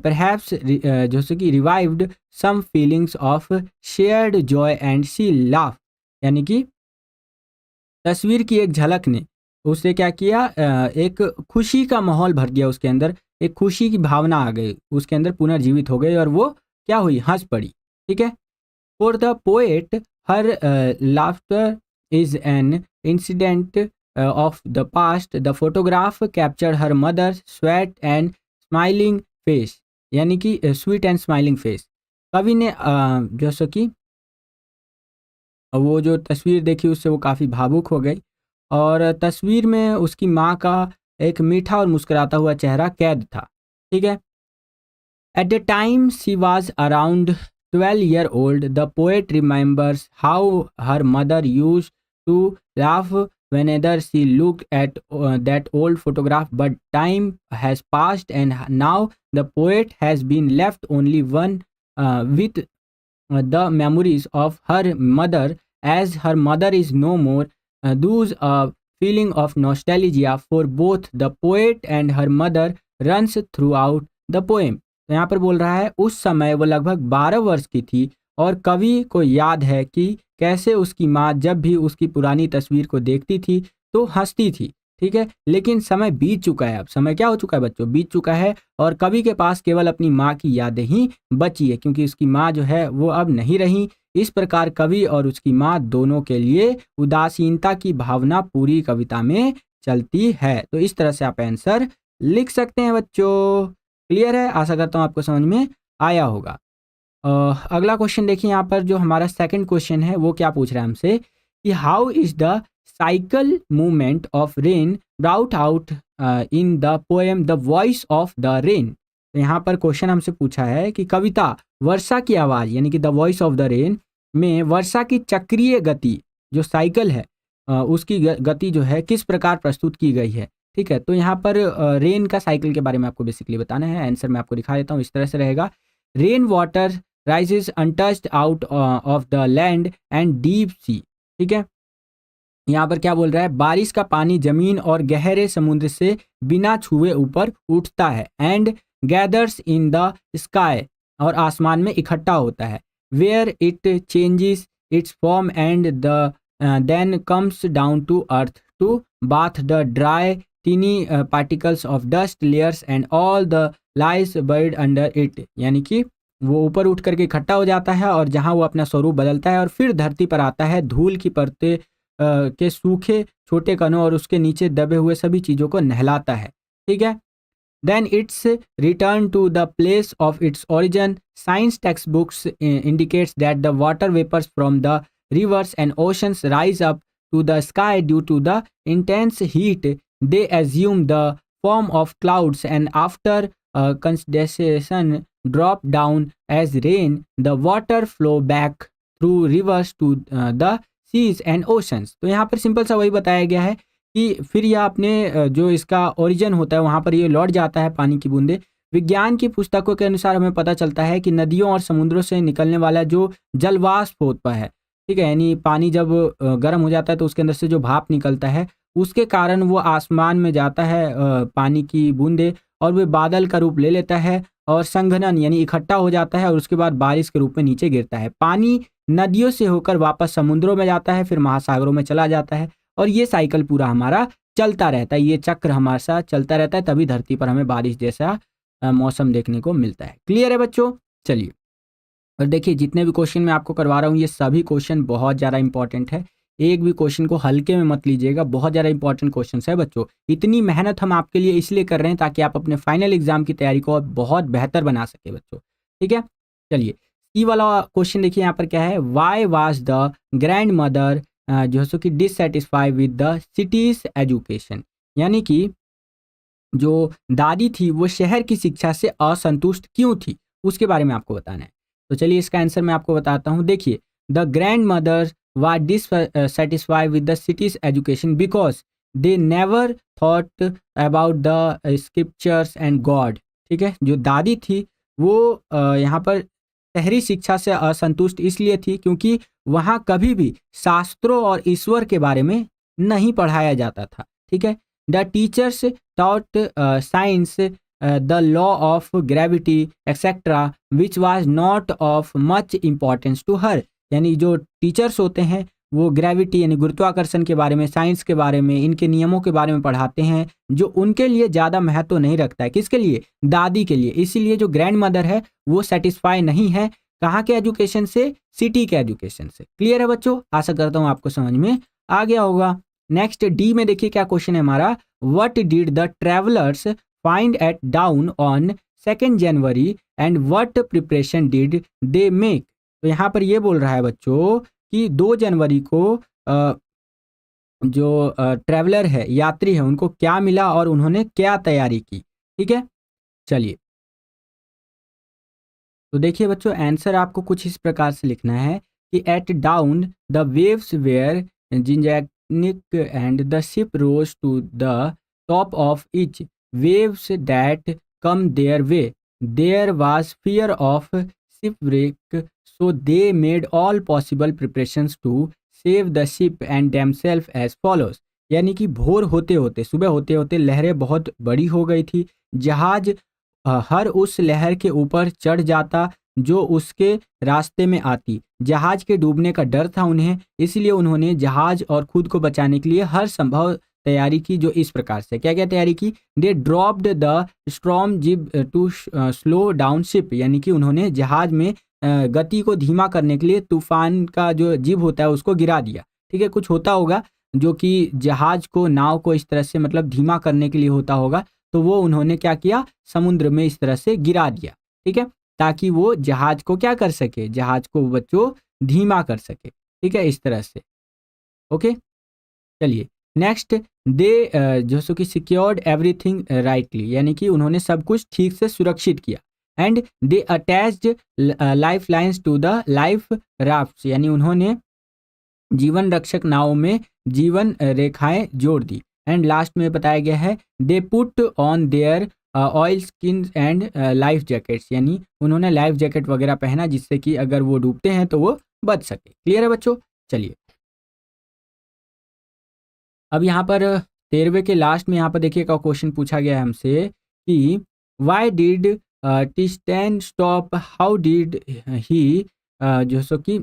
perhaps जैसे कि revived some feelings of shared joy and she laughed, यानी कि तस्वीर की एक झलक ने उससे क्या किया, एक खुशी का माहौल भर दिया उसके अंदर, एक खुशी की भावना आ गई उसके अंदर, पुनर्जीवित हो गई और वो क्या हुई, हंस पड़ी। ठीक है। For the poet her laughter is an incident of the past, the photograph capture her mother sweat and smiling face, यानी कि स्वीट एंड स्माइलिंग फेस। कवि ने जैसे कि वो जो तस्वीर देखी उससे वो काफ़ी भावुक हो गई और तस्वीर में उसकी माँ का एक मीठा और मुस्कुराता हुआ चेहरा कैद था। ठीक है। At the time she was around 12 years old, the poet remembers how her mother used to laugh whenever she looked at that old photograph. But time has passed, and now the poet has been left only one with the memories of her mother, as her mother is no more. Those feeling of nostalgia for both the poet and her mother runs throughout the poem. तो यहाँ पर बोल रहा है उस समय वो लगभग 12 वर्ष की थी और कवि को याद है कि कैसे उसकी माँ जब भी उसकी पुरानी तस्वीर को देखती थी तो हंसती थी। ठीक है। लेकिन समय बीत चुका है, अब समय क्या हो चुका है बच्चों, बीत चुका है और कवि के पास केवल अपनी माँ की यादें ही बची है क्योंकि उसकी माँ जो है वो अब नहीं रही। इस प्रकार कवि और उसकी माँ दोनों के लिए उदासीनता की भावना पूरी कविता में चलती है। तो इस तरह से आप आंसर लिख सकते हैं बच्चों। क्लियर है, आशा करता हूँ आपको समझ में आया होगा। अगला क्वेश्चन देखिए, यहाँ पर जो हमारा सेकंड क्वेश्चन है वो क्या पूछ रहा है हमसे कि how is the cycle movement of rain brought out in the poem the voice of the rain. तो यहाँ पर क्वेश्चन हमसे पूछा है कि कविता वर्षा की आवाज़ यानी कि the voice of the rain में वर्षा की चक्रीय गति जो साइकिल है उसकी गति जो है किस प्रकार प्रस्तुत की गई है। ठीक है। तो यहाँ पर रेन का साइकिल के बारे में आपको बेसिकली बताना है। आंसर मैं आपको दिखा देता हूँ, इस तरह से रहेगा। Rain water rises untouched out of the land and deep sea. ठीक है। यहाँ पर क्या बोल रहा है, बारिश का पानी जमीन और गहरे समुद्र से बिना छुए ऊपर उठता है and gathers in the sky, और आसमान में इकट्ठा होता है। Where it changes its form and the then comes down to earth to bath the dry tiny particles of dust layers and all the lies buried under it, यानी कि वो ऊपर उठ करके इकट्ठा हो जाता है और जहाँ वो अपना स्वरूप बदलता है और फिर धरती पर आता है धूल की परतें के सूखे छोटे कणों और उसके नीचे दबे हुए सभी चीज़ों को नहलाता है। ठीक है। Then its return to the place of its origin. Science text books indicates that the water vapours from the rivers and oceans rise up to the sky due to the intense heat. They assume the form of clouds and after condensation drop down as rain. The water flow back through rivers to the seas and oceans. तो यहाँ पर simple सा वही बताया गया है कि फिर यह अपने जो इसका ओरिजिन होता है वहाँ पर ये लौट जाता है पानी की बूंदे। विज्ञान की पुस्तकों के अनुसार हमें पता चलता है कि नदियों और समुद्रों से निकलने वाला जो जलवाष्प होता है, ठीक है, यानी पानी जब गर्म हो जाता है तो उसके अंदर से जो भाप निकलता है उसके कारण वो आसमान में जाता है पानी की बूंदे और वो बादल का रूप ले लेता है और संघनन यानी इकट्ठा हो जाता है और उसके बाद बारिश के रूप में नीचे गिरता है। पानी नदियों से होकर वापस समुद्रों में जाता है, फिर महासागरों में चला जाता है और ये साइकिल पूरा हमारा चलता रहता है, ये चक्र हमारे साथ चलता रहता है, तभी धरती पर हमें बारिश जैसा मौसम देखने को मिलता है। क्लियर है बच्चों? चलिए, और देखिए जितने भी क्वेश्चन मैं आपको करवा रहा हूँ ये सभी क्वेश्चन बहुत ज़्यादा इंपॉर्टेंट है, एक भी क्वेश्चन को हल्के में मत लीजिएगा, बहुत ज़्यादा इंपॉर्टेंट क्वेश्चन है बच्चों। इतनी मेहनत हम आपके लिए इसलिए कर रहे हैं ताकि आप अपने फाइनल एग्जाम की तैयारी को बहुत बेहतर बना सके बच्चों। ठीक है, चलिए सी वाला क्वेश्चन देखिए यहाँ पर क्या है, why was the grand mother जो है सो कि dissatisfy with the cities education, यानी कि जो दादी थी वो शहर की शिक्षा से असंतुष्ट क्यों थी, उसके बारे में आपको बताना है। तो चलिए इसका आंसर मैं आपको बताता हूँ। देखिए, the grand mother were dissatisfied with the cities education because they never thought about the scriptures and God. ठीक है, जो दादी थी वो यहाँ पर शहरी शिक्षा से असंतुष्ट इसलिए थी क्योंकि वहाँ कभी भी शास्त्रों और ईश्वर के बारे में नहीं पढ़ाया जाता था। ठीक है, the teachers taught science, the law of gravity, etc., which was not of much importance to her। यानी जो टीचर्स होते हैं वो ग्रेविटी यानी गुरुत्वाकर्षण के बारे में, साइंस के बारे में, इनके नियमों के बारे में पढ़ाते हैं जो उनके लिए ज़्यादा महत्व नहीं रखता है। किसके लिए? दादी के लिए। इसीलिए जो ग्रैंड मदर है वो सेटिस्फाई नहीं है कहाँ के एजुकेशन से? सिटी के एजुकेशन से। क्लियर है बच्चों? आशा करता हूँ आपको समझ में आ गया होगा। नेक्स्ट डी में देखिए क्या क्वेश्चन है हमारा। What did the travelers find at dawn on 2nd January and what preparation did they make? तो यहाँ पर ये बोल रहा है बच्चों कि 2 जनवरी को जो ट्रैवलर है, यात्री है, उनको क्या मिला और उन्होंने क्या तैयारी की। ठीक है, चलिए तो देखिए बच्चों, आंसर आपको कुछ इस प्रकार से लिखना है कि at dawn the waves were जिंजैनिक and the ship rose to the top of each waves that come their way. There was fear of shipwreck, so they made all possible preparations to save the ship and themselves as follows। यानी कि भोर होते होते, सुबह होते होते लहरें बहुत बड़ी हो गई थी। जहाज हर उस लहर के ऊपर चढ़ जाता जो उसके रास्ते में आती। जहाज के डूबने का डर था उन्हें, इसलिए उन्होंने जहाज और खुद को बचाने के लिए हर संभव तैयारी की। जो इस प्रकार से, क्या क्या तैयारी की? दे ड्रॉप्ड द स्ट्रॉम जिब टू स्लो डाउन शिप, यानी कि उन्होंने जहाज में गति को धीमा करने के लिए तूफान का जो जिब होता है उसको गिरा दिया। ठीक है, कुछ होता होगा जो कि जहाज को, नाव को इस तरह से मतलब धीमा करने के लिए होता होगा, तो वो उन्होंने क्या किया? समुद्र में इस तरह से गिरा दिया। ठीक है, ताकि वो जहाज को क्या कर सके? जहाज को बच्चों धीमा कर सके। ठीक है, इस तरह से। ओके, चलिए नेक्स्ट, दे जो सो कि सिक्योर्ड एवरीथिंग राइटली, यानी कि उन्होंने सब कुछ ठीक से सुरक्षित किया। And they attached life lines to the life raft, यानी उन्होंने जीवन रक्षक नाव में जीवन रेखाएं जोड़ दी। एंड लास्ट में बताया गया है they put on their oil skin and life jackets, यानी उन्होंने लाइफ जैकेट वगैरह पहना जिससे कि अगर वो डूबते हैं तो वो बच सके। क्लियर है बच्चों? चलिए अब यहाँ पर 13वें के लास्ट में यहाँ पर देखिएगा क्वेश्चन पूछा गया है हमसे कि why did Tsetan stop, how did he जो सो कि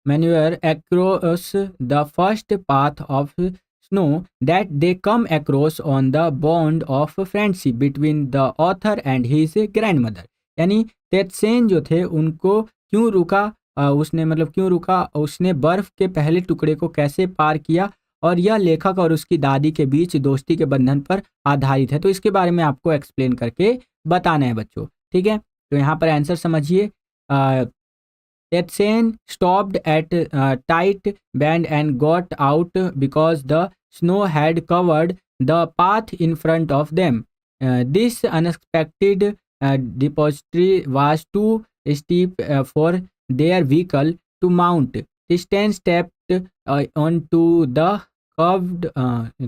manoeuvre across the first path of snow that they came across on the bond of friendship between the author and his grand mother. यानी Tsetan जो थे उनको क्यों रुका, उसने मतलब क्यों रुका, उसने बर्फ के पहले टुकड़े को कैसे पार किया, और यह लेखक और उसकी दादी के बीच दोस्ती के बंधन पर आधारित है। तो इसके बारे में आपको एक्सप्लेन करके बताना है बच्चों। ठीक है, तो यहाँ पर आंसर समझिए। Tetsen stopped at tight bend and got out because the snow had covered the path in front of them. This unexpected depository was too steep for their vehicle to mount. Tristan stepped onto the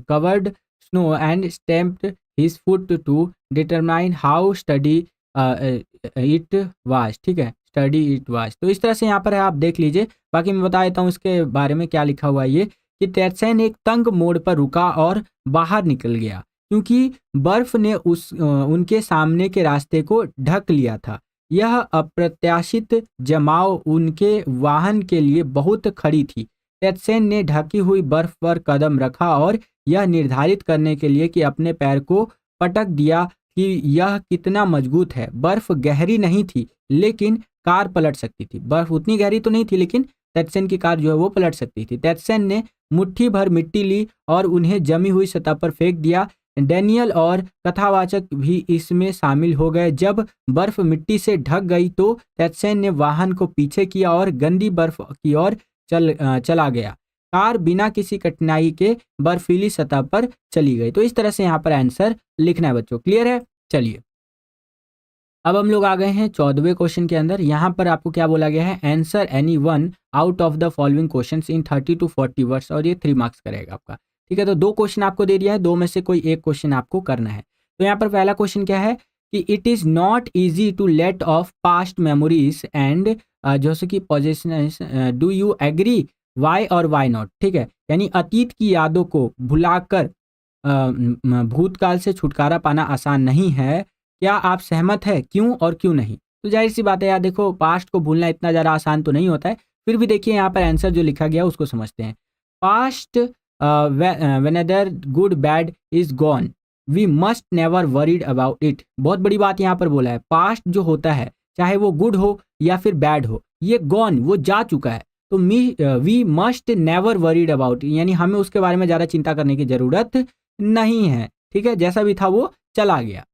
covered snow and stamped his foot to determine how steady it was। ठीक है, study it watch. तो इस तरह से यहाँ पर है, आप देख लीजिए। बाकी मैं बता देता हूँ इसके बारे में क्या लिखा हुआ है। ये कि तेतसेन एक तंग मोड़ पर रुका और बाहर निकल गया क्योंकि बर्फ ने उनके सामने के रास्ते को ढक लिया था। यह अप्रत्याशित जमाव उनके वाहन के लिए बहुत खड़ी थी। तेतसेन ने ढकी हुई बर्फ पर कदम रखा और यह निर्धारित करने के लिए कि अपने पैर को पटक दिया कि यह कितना मजबूत है। बर्फ गहरी नहीं थी लेकिन कार पलट सकती थी। बर्फ उतनी गहरी तो नहीं थी लेकिन तेतसेन की कार जो है वो पलट सकती थी। तेतसेन ने मुट्ठी भर मिट्टी ली और उन्हें जमी हुई सतह पर फेंक दिया। डैनियल और कथावाचक भी इसमें शामिल हो गए। जब बर्फ मिट्टी से ढक गई तो तेतसेन ने वाहन को पीछे किया और गंदी बर्फ की ओर चला गया। कार बिना किसी कठिनाई के बर्फीली सतह पर चली गई। तो इस तरह से यहाँ पर आंसर लिखना है बच्चों। क्लियर है? चलिए अब हम लोग आ गए हैं 14वें क्वेश्चन के अंदर। यहाँ पर आपको क्या बोला गया है, answer any one out of the following questions in 30 to 40 words, और ये 3 मार्क्स करेगा आपका। ठीक है, तो 2 क्वेश्चन आपको दे दिया है, 2 में से कोई एक क्वेश्चन आपको करना है। तो यहाँ पर पहला क्वेश्चन क्या है कि it is not easy to let of past memories and जैसे कि possession, do you agree, why और वाई नॉट। ठीक है, यानी अतीत की यादों को भुलाकर भूतकाल से छुटकारा पाना आसान नहीं है, क्या आप सहमत है, क्यों और क्यों नहीं। तो जाहिर सी बात है यार, देखो पास्ट को भूलना इतना ज़्यादा आसान तो नहीं होता है, फिर भी देखिए यहाँ पर आंसर जो लिखा गया उसको समझते हैं। Past whether good bad is gone we must never worried about it. बहुत बड़ी बात यहाँ पर बोला है, पास्ट जो होता है चाहे वो गुड हो या फिर बैड हो, ये गॉन, वो जा चुका है, तो we must never worried about, यानी हमें उसके बारे में ज़्यादा चिंता करने की ज़रूरत नहीं है। ठीक है, जैसा भी था वो चला गया।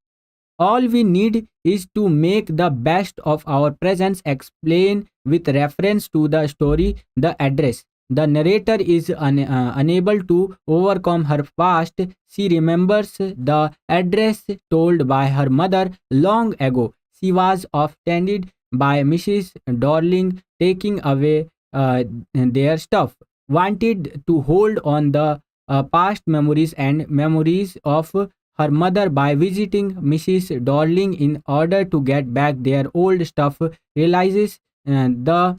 All we need is to make the best of our presence, explain with reference to the story, the address. The narrator is unable to overcome her past. She remembers the address told by her mother long ago. She was offended by Mrs. Darling taking away their stuff. Wanted to hold on the past memories and memories of her mother by visiting Mrs. Darling in order to get back their old stuff, realizes the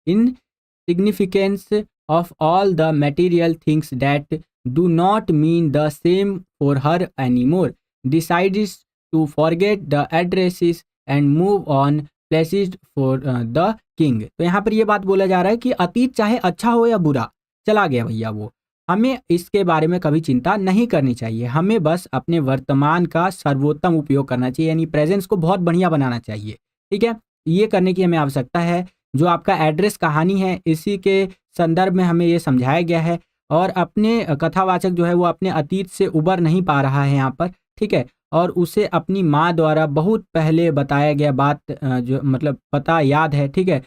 insignificance of all the material things that do not mean the same for her anymore, decides to forget the addresses and move on places for the king। तो यहाँ पर ये बात बोला जा रहा है कि अतीत चाहे अच्छा हो या बुरा, चला गया भैया वो, हमें इसके बारे में कभी चिंता नहीं करनी चाहिए, हमें बस अपने वर्तमान का सर्वोत्तम उपयोग करना चाहिए, यानी प्रेजेंस को बहुत बढ़िया बनाना चाहिए। ठीक है, ये करने की हमें आवश्यकता है। जो आपका एड्रेस कहानी है इसी के संदर्भ में हमें ये समझाया गया है, और अपने कथावाचक जो है वो अपने अतीत से उबर नहीं पा रहा है यहाँ पर। ठीक है, और उसे अपनी माँ द्वारा बहुत पहले बताया गया बात जो मतलब पता याद है। ठीक है,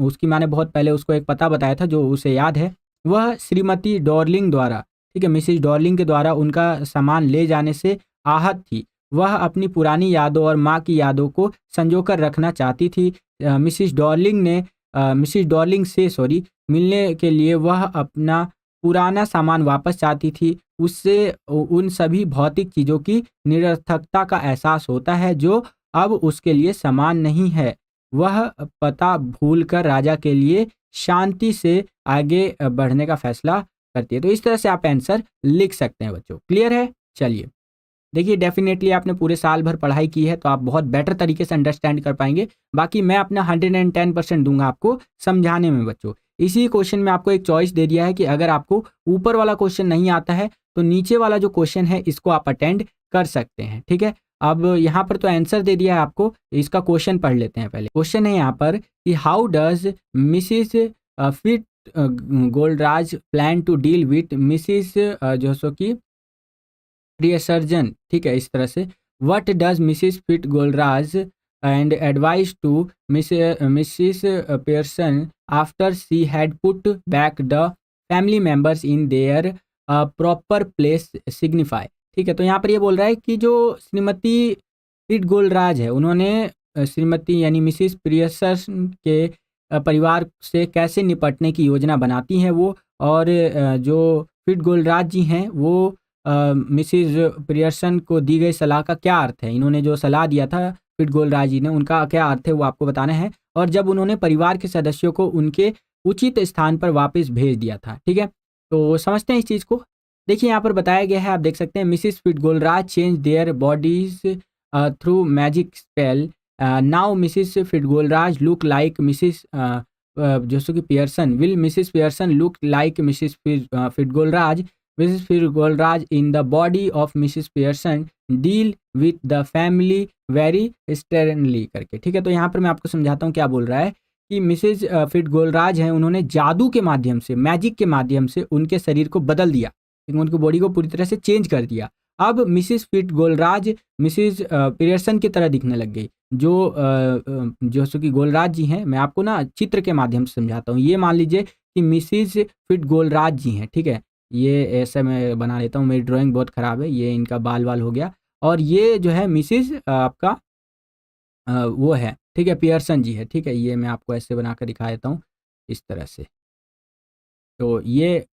उसकी माँ ने बहुत पहले उसको एक पता बताया था जो उसे याद है, वह श्रीमती डॉर्लिंग द्वारा, ठीक है, मिसेज डॉर्लिंग के द्वारा उनका सामान ले जाने से आहत थी। वह अपनी पुरानी यादों और माँ की यादों को संजोकर रखना चाहती थी। मिसेज डॉर्लिंग से मिलने के लिए वह अपना पुराना सामान वापस चाहती थी। उससे उन सभी भौतिक चीज़ों की निरर्थकता का एहसास होता है जो अब उसके लिए समान नहीं है। वह पता भूलकर राजा के लिए शांति से आगे बढ़ने का फैसला करती है। तो इस तरह से आप आंसर लिख सकते हैं बच्चों। क्लियर है? चलिए देखिए, डेफिनेटली आपने पूरे साल भर पढ़ाई की है तो आप बहुत बेटर तरीके से अंडरस्टैंड कर पाएंगे। बाकी मैं अपना 110% दूंगा आपको समझाने में बच्चों। इसी क्वेश्चन में आपको एक चॉइस दे दिया है कि अगर आपको ऊपर वाला क्वेश्चन नहीं आता है तो नीचे वाला जो क्वेश्चन है इसको आप अटेंड कर सकते हैं। ठीक है, अब यहाँ पर तो आंसर दे दिया है आपको, इसका क्वेश्चन पढ़ लेते हैं। पहले क्वेश्चन है यहाँ पर कि how does Mrs Fitzgerald plan to deal with Mrs जो की प्रियसर्जन। ठीक है, इस तरह से what does Mrs Fitzgerald and advise to Mrs Pearson after she had put back the family members in their proper place signify. ठीक है, तो यहाँ पर ये बोल रहा है कि जो श्रीमती फिट गोल्डराज है उन्होंने श्रीमती यानी मिसिस पियर्सन के परिवार से कैसे निपटने की योजना बनाती हैं वो, और जो फिट गोल्डराज जी हैं वो मिसिज पियर्सन को दी गई सलाह का क्या अर्थ है। इन्होंने जो सलाह दिया था फिट गोल्डराज जी ने, उनका क्या अर्थ है वो आपको बताना है, और जब उन्होंने परिवार के सदस्यों को उनके उचित स्थान पर वापस भेज दिया था। ठीक है, तो समझते हैं इस चीज़ को। देखिए यहाँ पर बताया गया है, आप देख सकते हैं, Mrs Fitzgerald change their bodies through magic spell. Now Mrs Fitzgerald look like Mrs जैसे कि Pearson. Will Mrs Pearson look like Mrs Fitzgerald? Mrs Fitzgerald in the body of Mrs Pearson deal with the family very sternly करके। ठीक है, तो यहाँ पर मैं आपको समझाता हूँ क्या बोल रहा है कि मिसिस फिट गोल्डराज हैं, उन्होंने जादू के माध्यम से, मैजिक के माध्यम से उनके शरीर को बदल दिया, उनकी बॉडी को पूरी तरह से चेंज कर दिया, अब मिसिस फिटगोलराज मिसिस पियर्सन की तरह दिखने लग गई। जो कि गोलराज जी हैं, मैं आपको ना चित्र के माध्यम से समझाता हूँ। ये मान लीजिए कि मिसिस फिटगोलराज जी हैं, ठीक है। ये ऐसा मैं बना लेता हूँ, मेरी ड्राइंग बहुत ख़राब है, ये इनका बाल वाल हो गया। और ये जो है मिसिस आपका वो है, ठीक है, पियर्सन जी है, ठीक है। ये मैं आपको ऐसे बना कर दिखा देता हूँ इस तरह से। तो ये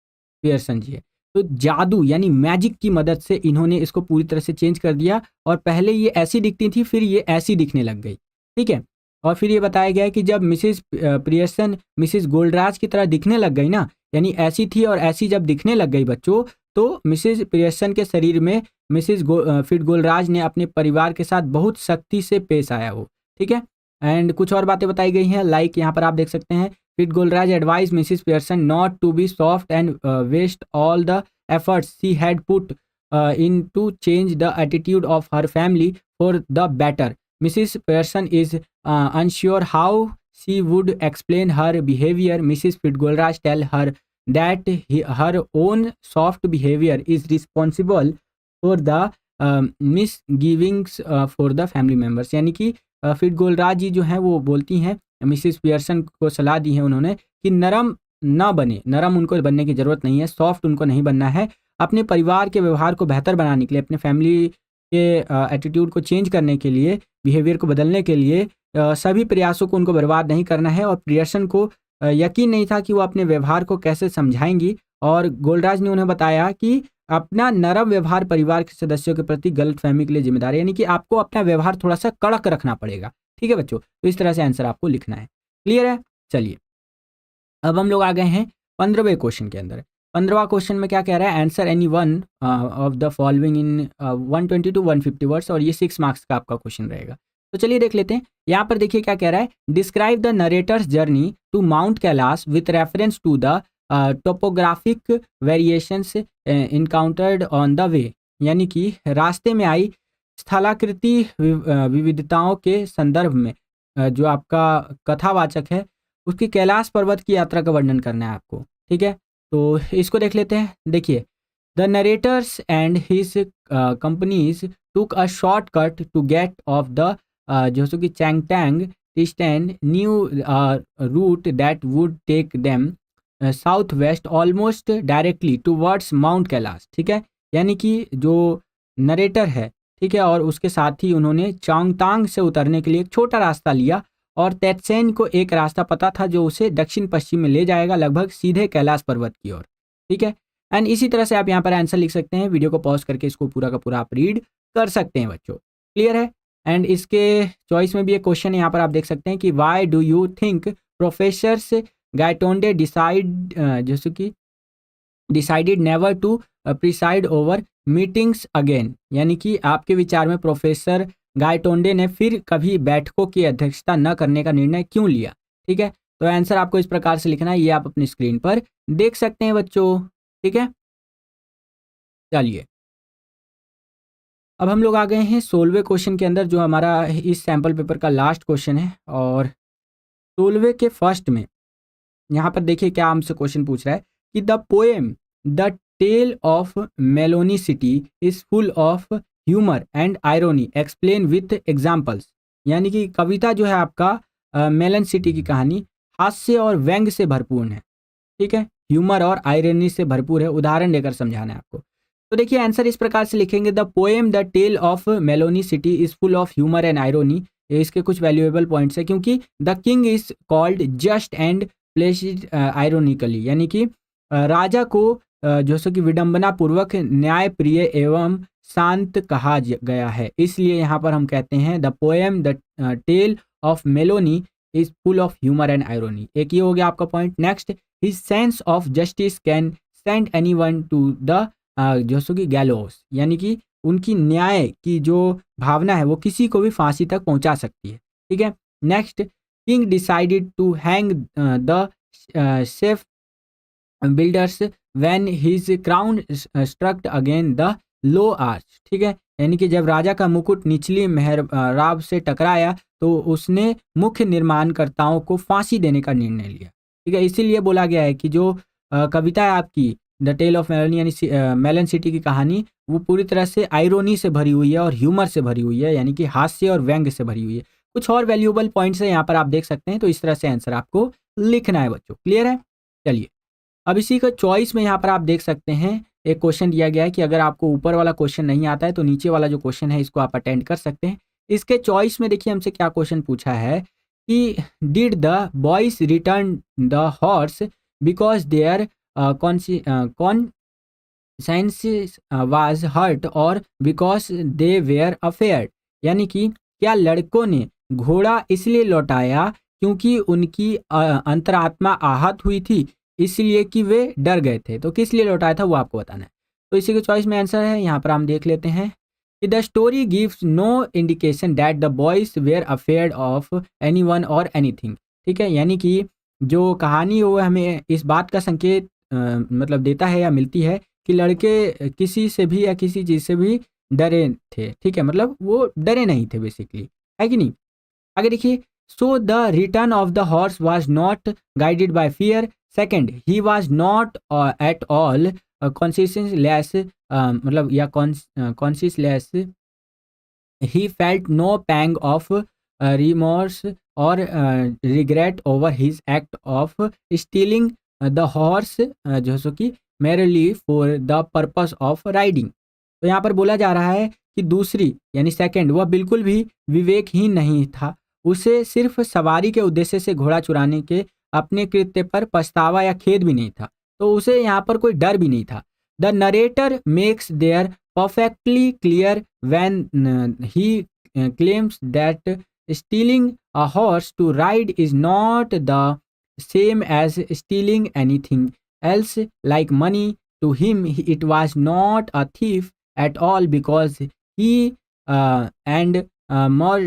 पियर्सन जी है। तो जादू यानी मैजिक की मदद से इन्होंने इसको पूरी तरह से चेंज कर दिया, और पहले ये ऐसी दिखती थी, फिर ये ऐसी दिखने लग गई, ठीक है। और फिर ये बताया गया है कि जब मिसिस पियर्सन मिसिस गोल्डराज की तरह दिखने लग गई ना, यानी ऐसी थी और ऐसी जब दिखने लग गई बच्चों, तो मिसिस पियर्सन के शरीर में मिसिस फिटगोलराज ने अपने परिवार के साथ बहुत सख्ती से पेश आया हो, ठीक है। एंड कुछ और बातें बताई गई हैं, लाइक यहाँ पर आप देख सकते हैं, Fitzgerald advised Mrs. Pearson not to be soft and waste all the efforts she had put in to change the attitude of her family for the better. Mrs. Pearson is unsure how she would explain her behavior. Mrs. Fitzgerald tell her that her own soft behavior is responsible for the misgivings for the family members. यानी कि फिटगोलराज जी जो हैं वो बोलती हैं, Mrs Pearson को सलाह दी है उन्होंने कि नरम ना बने, नरम उनको बनने की ज़रूरत नहीं है, सॉफ्ट उनको नहीं बनना है। अपने परिवार के व्यवहार को बेहतर बनाने के लिए, अपने फैमिली के एटीट्यूड को चेंज करने के लिए, बिहेवियर को बदलने के लिए सभी प्रयासों को उनको बर्बाद नहीं करना है। और पियर्सन को यकीन नहीं था कि वो अपने व्यवहार को कैसे समझाएंगी, और गोल्डराज ने उन्हें बताया कि अपना नरम व्यवहार परिवार के सदस्यों के प्रति गलतफहमी के लिए जिम्मेदार है, यानी कि आपको अपना व्यवहार थोड़ा सा कड़क रखना पड़ेगा, ठीक है बच्चों। तो इस तरह से आंसर आपको लिखना है। क्लियर है? चलिए अब हम लोग आ गए हैं 15वें क्वेश्चन के अंदर। 15वां क्वेश्चन में क्या कह रहा है, answer any one of the following in 120 to 150 words, और ये 6 मार्क्स का आपका क्वेश्चन रहेगा। तो चलिए देख लेते हैं। यहाँ पर देखिए क्या कह रहा है, describe the narrator's journey to mount Kailash with reference to the topographic variations encountered on the way, यानी कि रास्ते में आई स्थलाकृति विविधताओं के संदर्भ में जो आपका कथावाचक है उसकी कैलाश पर्वत की यात्रा का वर्णन करना है आपको, ठीक है। तो इसको देख लेते हैं। देखिए, the narrators and his companies took a shortcut to get off the जो कि Changtang distant new route that would take them south west almost directly towards Mount Kailash, ठीक है। यानी कि जो नरेटर है, ठीक है, और उसके साथ ही उन्होंने चांगतांग से उतरने के लिए एक छोटा रास्ता लिया, और तेत्सेन को एक रास्ता पता था जो उसे दक्षिण पश्चिम में ले जाएगा, लगभग सीधे कैलाश पर्वत की ओर, ठीक है। एंड इसी तरह से आप यहाँ पर आंसर लिख सकते हैं। वीडियो को पॉज करके इसको पूरा का पूरा आप रीड कर सकते हैं बच्चों। क्लियर है? एंड इसके चॉइस में भी एक क्वेश्चन है, यहाँ पर आप देख सकते हैं कि why do you think professors Gaitonde decided never to preside over meetings again, यानी कि आपके विचार में प्रोफेसर गाइटोंडे ने फिर कभी बैठकों की अध्यक्षता न करने का निर्णय क्यों लिया, ठीक है। तो आंसर आपको इस प्रकार से लिखना है, ये आप अपनी स्क्रीन पर देख सकते हैं बच्चों, ठीक है। चलिए अब हम लोग आ गए हैं 16वें क्वेश्चन के अंदर, जो हमारा इस सैंपल पेपर का लास्ट क्वेश्चन है। और 16वें के फर्स्ट में यहाँ पर देखिए क्या हमसे क्वेश्चन पूछ रहा है कि the poem the tale of Melon City is full of humour and irony, explain with examples, यानी कि कविता जो है आपका मेलन सिटी की कहानी हास्य और व्यंग से भरपूर है, ठीक है, ह्यूमर और आयरनी से भरपूर है, उदाहरण देकर समझाना है आपको। तो देखिए आंसर इस प्रकार से लिखेंगे, the poem the tale of Melon City is full of humour and irony. इसके कुछ वैल्यूएबल पॉइंट्स है, क्योंकि the king is called just and placid ironically, यानी कि राजा को जो सो कि विडंबना पूर्वक न्यायप्रिय एवं शांत कहा गया है, इसलिए यहाँ पर हम कहते हैं the poem the tale of Melon is full of humour and irony. एक ये हो गया आपका point. Next, his sense of justice can send anyone to the जो सो कि गैलोस, यानी कि उनकी न्याय की जो भावना है वो किसी को भी फांसी तक पहुंचा सकती है, ठीक है। Next, king decided to hang the safe builders when his crown struck again the low arch, ठीक है, यानी कि जब राजा का मुकुट निचली मेहराब से टकराया तो उसने मुख्य निर्माणकर्ताओं को फांसी देने का निर्णय लिया, ठीक है। इसीलिए बोला गया है कि जो कविता है आपकी द टेल ऑफ मेलन यानी मेलन सिटी की कहानी वो पूरी तरह से आयरोनी से भरी हुई है और ह्यूमर से भरी हुई है, यानी कि हास्य और व्यंग्य से भरी हुई है। कुछ और वैल्यूएबल पॉइंट्स है यहाँ पर आप देख सकते हैं, तो इस तरह से आंसर आपको लिखना है बच्चों। क्लियर है? चलिए, अब इसी का चॉइस में यहाँ पर आप देख सकते हैं एक क्वेश्चन दिया गया है कि अगर आपको ऊपर वाला क्वेश्चन नहीं आता है तो नीचे वाला जो क्वेश्चन है इसको आप अटेंड कर सकते हैं। इसके चॉइस में देखिए हमसे क्या क्वेश्चन पूछा है कि did the boys return the horse because their conscience was hurt और बिकॉज दे वेयर अफेयर्ड, यानी कि क्या लड़कों ने घोड़ा इसलिए लौटाया क्योंकि उनकी अंतरात्मा आहत हुई थी, इसलिए कि वे डर गए थे। तो किस लिए लौटाया था वो आपको बताना है। तो इसी के चॉइस में आंसर है, यहाँ पर हम देख लेते हैं कि the story gives no indication that the boys were afraid of any one और एनीथिंग। ठीक है, यानी कि जो कहानी है वो हमें इस बात का संकेत मतलब देता है या मिलती है कि लड़के किसी से भी या किसी चीज़ से भी डरे थे। ठीक है, मतलब वो डरे नहीं थे बेसिकली, है कि नहीं। आगे देखिए, so the return of the horse was not guided by fear. Second, he was not at all conscienceless, मतलब या conscienceless, he felt no pang of remorse और regret over his act of stealing the horse जो सो कि merely for the purpose of riding. तो यहाँ पर बोला जा रहा है कि दूसरी यानी सेकंड वह बिल्कुल भी विवेकहीन नहीं था, उसे सिर्फ सवारी के उद्देश्य से घोड़ा चुराने के अपने कृत्य पर पछतावा या खेद भी नहीं था, तो उसे यहाँ पर कोई डर भी नहीं था। The narrator makes there perfectly clear when he claims that stealing a horse to ride is not the same as stealing anything else like money. To him, it was not a thief at all because he and more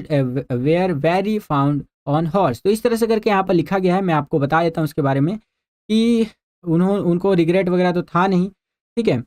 were very found on horse. तो इस तरह से करके यहाँ पर लिखा गया है, मैं आपको बता देता हूँ इसके बारे में कि उनको रिग्रेट वगैरह तो था नहीं। ठीक है,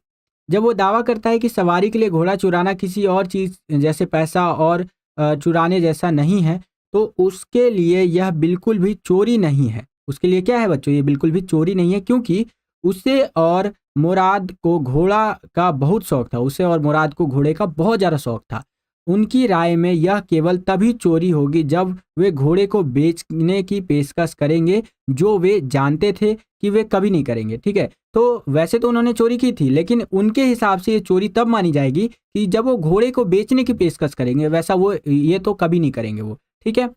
जब वो दावा करता है कि सवारी के लिए घोड़ा चुराना किसी और चीज़ जैसे पैसा और चुराने जैसा नहीं है, तो उसके लिए यह बिल्कुल भी चोरी नहीं है। उसके लिए क्या है बच्चों, ये बिल्कुल भी चोरी नहीं है, क्योंकि उसे और मुराद को घोड़ा का बहुत शौक था। उसे और मुराद को घोड़े का बहुत ज़्यादा शौक था। उनकी राय में यह केवल तभी चोरी होगी जब वे घोड़े को बेचने की पेशकश करेंगे, जो वे जानते थे कि वे कभी नहीं करेंगे। ठीक है, तो वैसे तो उन्होंने चोरी की थी, लेकिन उनके हिसाब से ये चोरी तब मानी जाएगी कि जब वो घोड़े को बेचने की पेशकश करेंगे, वैसा वो ये तो कभी नहीं करेंगे वो। ठीक है,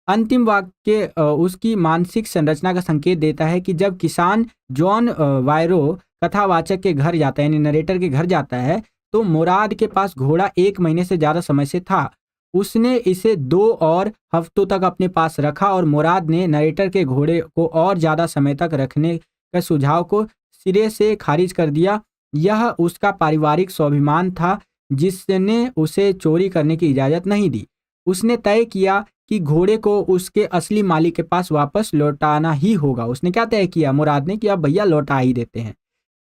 अंतिम वाक्य उसकी मानसिक संरचना का संकेत देता है कि जब किसान जॉन वायरो कथावाचक के घर जाता है, यानी नरेटर के घर जाता है, तो मुराद के पास घोड़ा 1 महीने से ज़्यादा समय से था। उसने इसे 2 और हफ्तों तक अपने पास रखा और मुराद ने नरेटर के घोड़े को और ज़्यादा समय तक रखने के सुझाव को सिरे से खारिज कर दिया। यह उसका पारिवारिक स्वाभिमान था जिसने उसे चोरी करने की इजाज़त नहीं दी। उसने तय किया कि घोड़े को उसके असली मालिक के पास वापस लौटाना ही होगा। उसने क्या तय किया मुराद ने कि अब भैया लौटा ही देते हैं।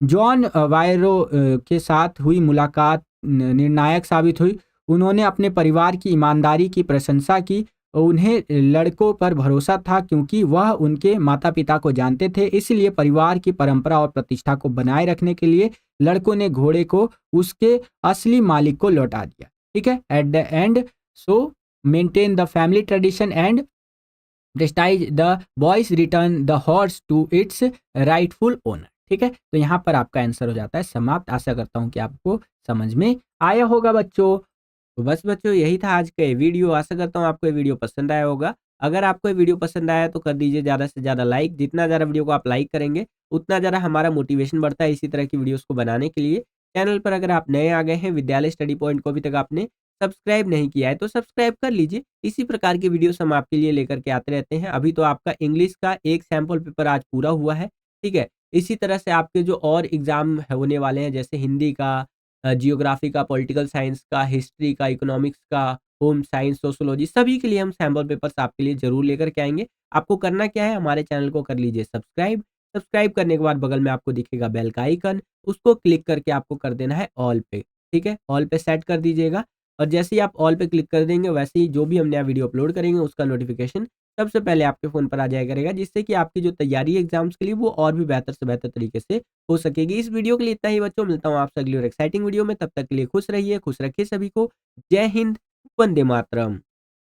जॉन वायरो के साथ हुई मुलाकात निर्णायक साबित हुई। उन्होंने अपने परिवार की ईमानदारी की प्रशंसा की। उन्हें लड़कों पर भरोसा था क्योंकि वह उनके माता पिता को जानते थे, इसलिए परिवार की परंपरा और प्रतिष्ठा को बनाए रखने के लिए लड़कों ने घोड़े को उसके असली मालिक को लौटा दिया। ठीक है, at the end so maintain the family tradition and distastes the boys return the horse to its rightful owner. ठीक है, तो यहाँ पर आपका आंसर हो जाता है समाप्त। आशा करता हूँ कि आपको समझ में आया होगा बच्चों। तो बस बच्चों यही था आज का ये वीडियो। आशा करता हूँ आपको ये वीडियो पसंद आया होगा। अगर आपको ये वीडियो पसंद आया तो कर दीजिए ज़्यादा से ज़्यादा लाइक। जितना ज़्यादा वीडियो को आप लाइक करेंगे उतना ज़्यादा हमारा मोटिवेशन बढ़ता है इसी तरह की वीडियोस को बनाने के लिए। चैनल पर अगर आप नए आ गए हैं, विद्यालय स्टडी पॉइंट को अभी तक आपने सब्सक्राइब नहीं किया है तो सब्सक्राइब कर लीजिए। इसी प्रकार की वीडियोस हम आपके लिए लेकर के आते रहते हैं। अभी तो आपका इंग्लिश का एक सैंपल पेपर आज पूरा हुआ है। ठीक है, इसी तरह से आपके जो और एग्ज़ाम होने वाले हैं, जैसे हिंदी का, जियोग्राफी का, पॉलिटिकल साइंस का, हिस्ट्री का, इकोनॉमिक्स का, होम साइंस, सोशियोलॉजी, सभी के लिए हम सैंपल पेपर्स आपके लिए ज़रूर लेकर के आएँगे। आपको करना क्या है, हमारे चैनल को कर लीजिए सब्सक्राइब। सब्सक्राइब करने के बाद बगल में आपको दिखेगा बेल का आइकन, उसको क्लिक करके आपको कर देना है ऑल पे। ठीक है, ऑल पे सेट कर दीजिएगा और जैसे ही आप ऑल पे क्लिक कर देंगे, वैसे ही जो भी हम नया वीडियो अपलोड करेंगे उसका नोटिफिकेशन सबसे पहले आपके फ़ोन पर आ जाया करेगा, जिससे कि आपकी जो तैयारी है एग्ज़ाम्स के लिए वो और भी बेहतर से बेहतर तरीके से हो सकेगी। इस वीडियो के लिए इतना ही बच्चों, मिलता हूँ आपसे अगली और एक्साइटिंग वीडियो में, तब तक के लिए खुश रहिए, खुश रखिए सभी को। जय हिंद, वंदे मातरम।